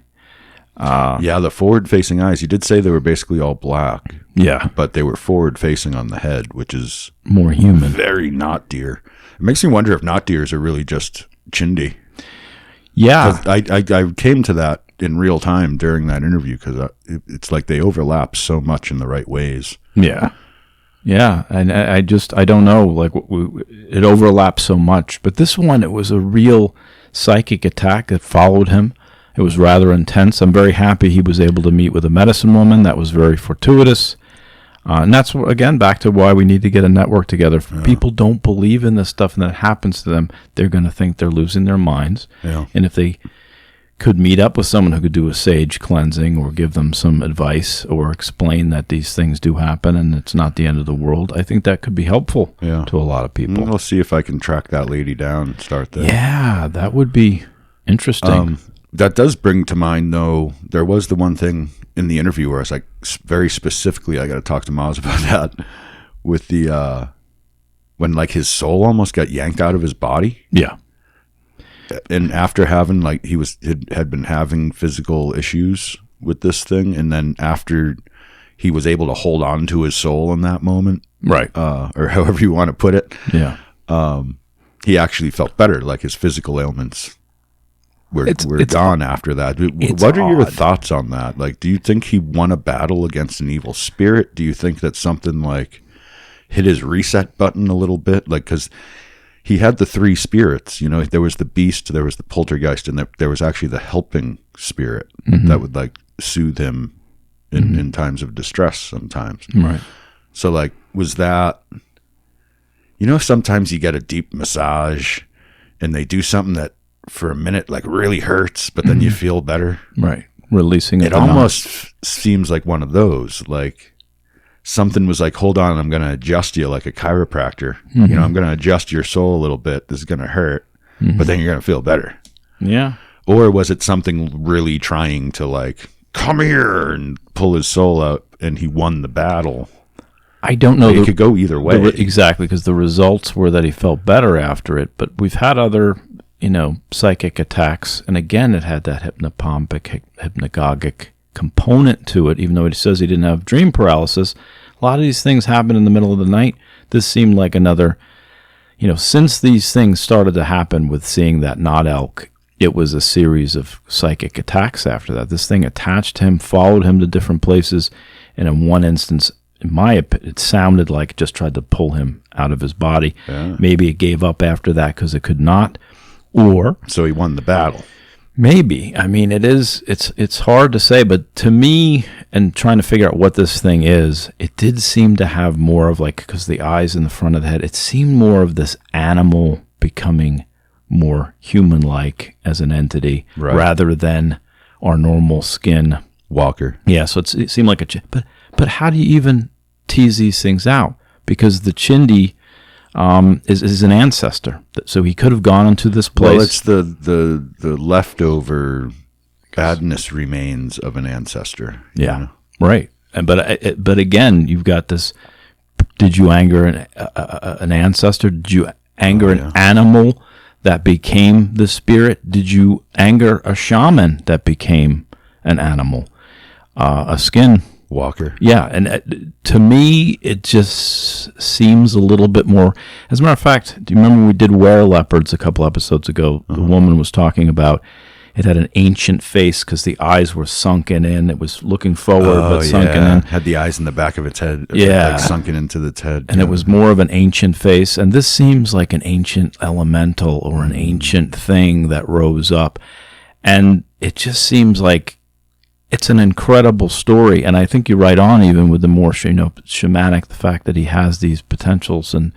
[SPEAKER 2] The forward-facing eyes. You did say they were basically all black.
[SPEAKER 1] Yeah.
[SPEAKER 2] But they were forward-facing on the head, which is...
[SPEAKER 1] more human.
[SPEAKER 2] Very not deer. It makes me wonder if not deers are really just Chindi.
[SPEAKER 1] Yeah.
[SPEAKER 2] I came to that in real time during that interview because it's like they overlap so much in the right ways.
[SPEAKER 1] Yeah. Yeah. And I don't know, like it overlaps so much, but this one, it was a real psychic attack that followed him. It was rather intense. I'm very happy he was able to meet with a medicine woman. That was very fortuitous. And that's, again, back to why we need to get a network together. If people don't believe in this stuff and that happens to them, they're going to think they're losing their minds.
[SPEAKER 2] Yeah.
[SPEAKER 1] And if they could meet up with someone who could do a sage cleansing or give them some advice or explain that these things do happen and it's not the end of the world, I think that could be helpful to a lot of people.
[SPEAKER 2] We'll see if I can track that lady down and start there.
[SPEAKER 1] Yeah, that would be interesting.
[SPEAKER 2] That does bring to mind, though, there was the one thing in the interview where I was like, very specifically, I got to talk to Maz about that, with the, when like his soul almost got yanked out of his body.
[SPEAKER 1] Yeah.
[SPEAKER 2] And after having had been having physical issues with this thing, and then after he was able to hold on to his soul in that moment,
[SPEAKER 1] right,
[SPEAKER 2] or however you want to put it, he actually felt better. Like his physical ailments were gone after that. What are your thoughts on that? Like, do you think he won a battle against an evil spirit? Do you think that something like hit his reset button a little bit? Like, because he had the 3 spirits, there was the beast, there was the poltergeist, and there was actually the helping spirit that would like soothe him in times of distress sometimes.
[SPEAKER 1] Right.
[SPEAKER 2] So like, was that, sometimes you get a deep massage and they do something that for a minute like really hurts, but then you feel better.
[SPEAKER 1] Right. Releasing
[SPEAKER 2] it almost seems like one of those, like something was like, hold on, I'm going to adjust you like a chiropractor. I'm going to adjust your soul a little bit. This is going to hurt, but then you're going to feel better.
[SPEAKER 1] Yeah.
[SPEAKER 2] Or was it something really trying to like, come here and pull his soul out, and he won the battle?
[SPEAKER 1] I don't know.
[SPEAKER 2] It could go either way.
[SPEAKER 1] Exactly, because the results were that he felt better after it. But we've had other, psychic attacks. And again, it had that hypnagogic component to it, even though he says he didn't have dream paralysis. A lot of these things happen in the middle of the night. This seemed like another, since these things started to happen with seeing that knot elk, it was a series of psychic attacks after that. This thing attached him, followed him to different places, and in one instance, in my opinion, it sounded like it just tried to pull him out of his body. Yeah. Maybe it gave up after that because it could not, or
[SPEAKER 2] so he won the battle.
[SPEAKER 1] Maybe. I mean, it's hard to say, but to me, and trying to figure out what this thing is, it did seem to have more of because the eyes in the front of the head, it seemed more of this animal becoming more human-like as an entity, rather than our normal skin
[SPEAKER 2] walker.
[SPEAKER 1] Yeah, so it seemed like but how do you even tease these things out? Because the Chindi is an ancestor, so he could have gone into this place.
[SPEAKER 2] Well, it's the leftover badness remains of an ancestor.
[SPEAKER 1] Yeah, right. But again, you've got this. Did you anger an ancestor? Did you anger an animal that became the spirit? Did you anger a shaman that became an animal? A skin
[SPEAKER 2] walker.
[SPEAKER 1] Yeah, and to me, it just seems a little bit more. As a matter of fact, do you remember we did were-leopards a couple episodes ago? The woman was talking about it had an ancient face because the eyes were sunken in. It was looking forward, but sunken in.
[SPEAKER 2] Had the eyes in the back of its head, sunken into its head.
[SPEAKER 1] And it was more of an ancient face. And this seems like an ancient elemental or an ancient thing that rose up. And it just seems like it's an incredible story, and I think you're right on, even with the more shamanic, the fact that he has these potentials, and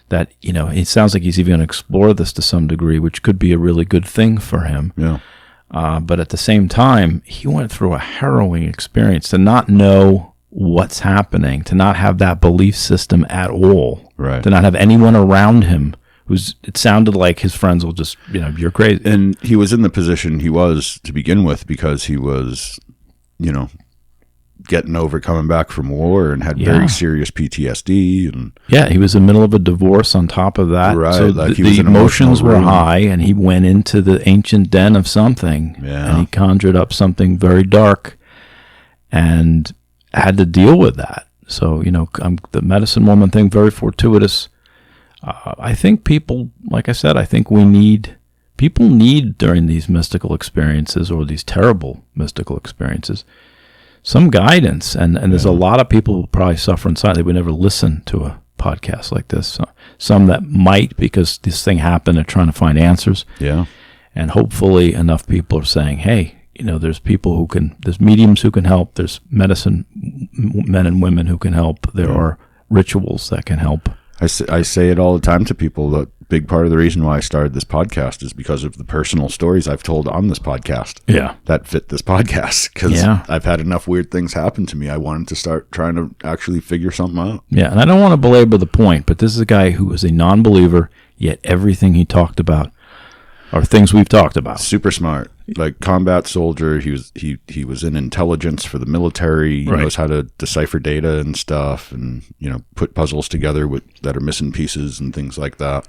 [SPEAKER 1] that it sounds like he's even going to explore this to some degree, which could be a really good thing for him.
[SPEAKER 2] Yeah.
[SPEAKER 1] But at the same time, he went through a harrowing experience to not know what's happening, to not have that belief system at all,
[SPEAKER 2] right?
[SPEAKER 1] To not have anyone around him. It sounded like his friends will just, you're crazy.
[SPEAKER 2] And he was in the position he was to begin with because he was, getting over coming back from war and had very serious PTSD. And
[SPEAKER 1] he was in the middle of a divorce on top of that.
[SPEAKER 2] Right.
[SPEAKER 1] So the emotions were high, and he went into the ancient den of something.
[SPEAKER 2] Yeah.
[SPEAKER 1] And he conjured up something very dark and had to deal with that. So, the medicine woman thing, very fortuitous. I think people, like I said, people need during these mystical experiences or these terrible mystical experiences some guidance. And there's a lot of people who probably suffer in silence. They would never listen to a podcast like this. So, some that might because this thing happened. They're trying to find answers.
[SPEAKER 2] Yeah.
[SPEAKER 1] And hopefully enough people are saying, hey, there's people there's mediums who can help. There's medicine men and women who can help. There are rituals that can help.
[SPEAKER 2] I say it all the time to people that big part of the reason why I started this podcast is because of the personal stories I've told on this podcast.
[SPEAKER 1] Yeah.
[SPEAKER 2] That fit this podcast because I've had enough weird things happen to me. I wanted to start trying to actually figure something out.
[SPEAKER 1] Yeah. And I don't want to belabor the point, but this is a guy who was a non-believer, yet everything he talked about are things we've talked about.
[SPEAKER 2] Super smart. Like combat soldier. He was in intelligence for the military. He knows how to decipher data and stuff and, put puzzles together that are missing pieces and things like that.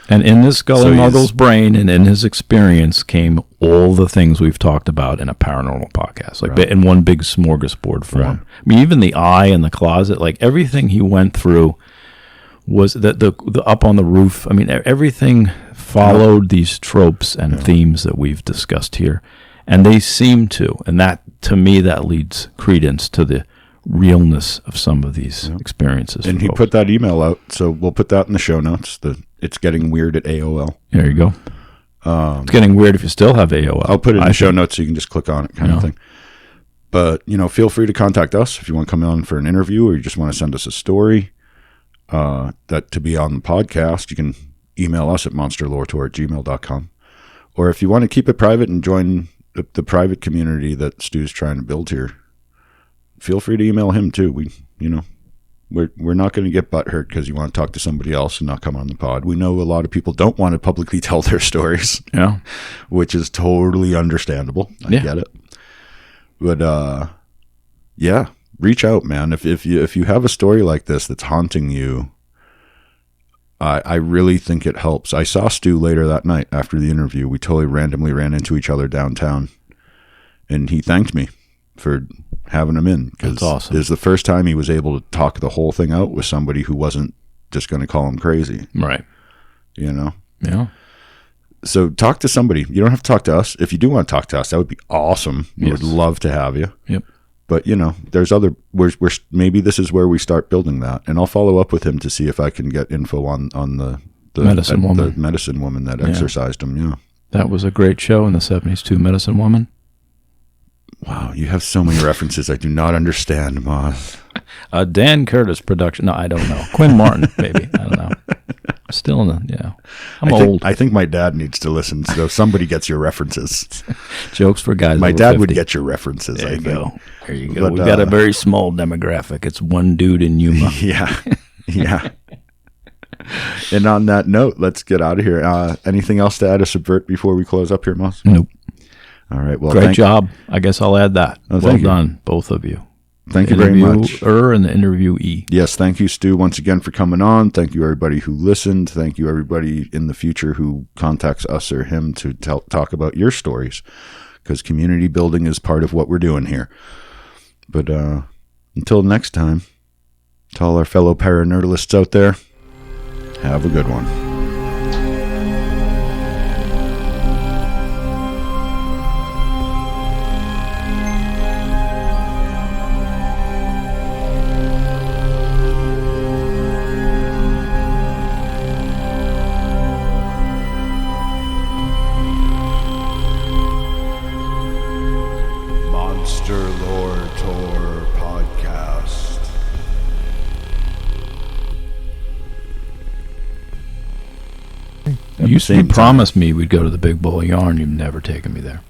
[SPEAKER 1] And in this Gully Muggle's brain and in his experience came all the things we've talked about in a paranormal podcast, in one big smorgasbord form. Right. I mean, even the eye in the closet, everything he went through was the up on the roof. I mean, everything followed these tropes and themes that we've discussed here, and they seem to. And that, to me, that leads credence to the realness of some of these experiences.
[SPEAKER 2] And he put that email out, so we'll put that in the show notes. It's getting weird at AOL.
[SPEAKER 1] There you go. It's getting weird if you still have AOL.
[SPEAKER 2] I'll put it in the show notes so you can just click on it, kind of thing. But feel free to contact us if you want to come on for an interview or you just want to send us a story. That to be on the podcast, you can email us at monsterloretour@gmail.com. Or if you want to keep it private and join the private community that Stu's trying to build here, feel free to email him too. we're not going to get butthurt because you want to talk to somebody else and not come on the pod. We know a lot of people don't want to publicly tell their stories.
[SPEAKER 1] Yeah.
[SPEAKER 2] Which is totally understandable. I get it. But yeah, reach out, man. If you have a story like this that's haunting you, I really think it helps. I saw Stu later that night after the interview. We totally randomly ran into each other downtown, and he thanked me for having him in.
[SPEAKER 1] That's awesome.
[SPEAKER 2] It was the first time he was able to talk the whole thing out with somebody who wasn't just going to call him crazy.
[SPEAKER 1] Right.
[SPEAKER 2] You know?
[SPEAKER 1] Yeah.
[SPEAKER 2] So talk to somebody. You don't have to talk to us. If you do want to talk to us, that would be awesome. We would love to have you.
[SPEAKER 1] Yep.
[SPEAKER 2] But, you know, there's other, we're maybe this is where we start building that. And I'll follow up with him to see if I can get info on the
[SPEAKER 1] medicine woman.
[SPEAKER 2] The medicine woman that exorcised him. Yeah.
[SPEAKER 1] That was a great show in the 70s too, Medicine Woman.
[SPEAKER 2] Wow, you have so many references I do not understand, Moss.
[SPEAKER 1] Dan Curtis production. No, I don't know. Quinn Martin, maybe. I don't know. Still in the, I'm old.
[SPEAKER 2] I think my dad needs to listen, so somebody gets your references.
[SPEAKER 1] Jokes for guys.
[SPEAKER 2] My
[SPEAKER 1] over
[SPEAKER 2] dad
[SPEAKER 1] 50.
[SPEAKER 2] would get your references.
[SPEAKER 1] There
[SPEAKER 2] I
[SPEAKER 1] you
[SPEAKER 2] think.
[SPEAKER 1] go. There you go.
[SPEAKER 2] But,
[SPEAKER 1] We've got a very small demographic. It's one dude in Yuma.
[SPEAKER 2] Yeah. And on that note, let's get out of here. Anything else to add to Subvert before we close up here, Moss?
[SPEAKER 1] Nope.
[SPEAKER 2] All right. Well,
[SPEAKER 1] great job. I guess I'll add that. Well done, both of you.
[SPEAKER 2] Thank you very much.
[SPEAKER 1] And the interviewee.
[SPEAKER 2] Yes, thank you, Stu, once again for coming on. Thank you, everybody who listened. Thank you, everybody in the future who contacts us or him to talk about your stories, because community building is part of what we're doing here. But until next time, to all our fellow paranerdalists out there, have a good one.
[SPEAKER 1] You promised me we'd go to the Big Bowl of Yarn. You've never taken me there.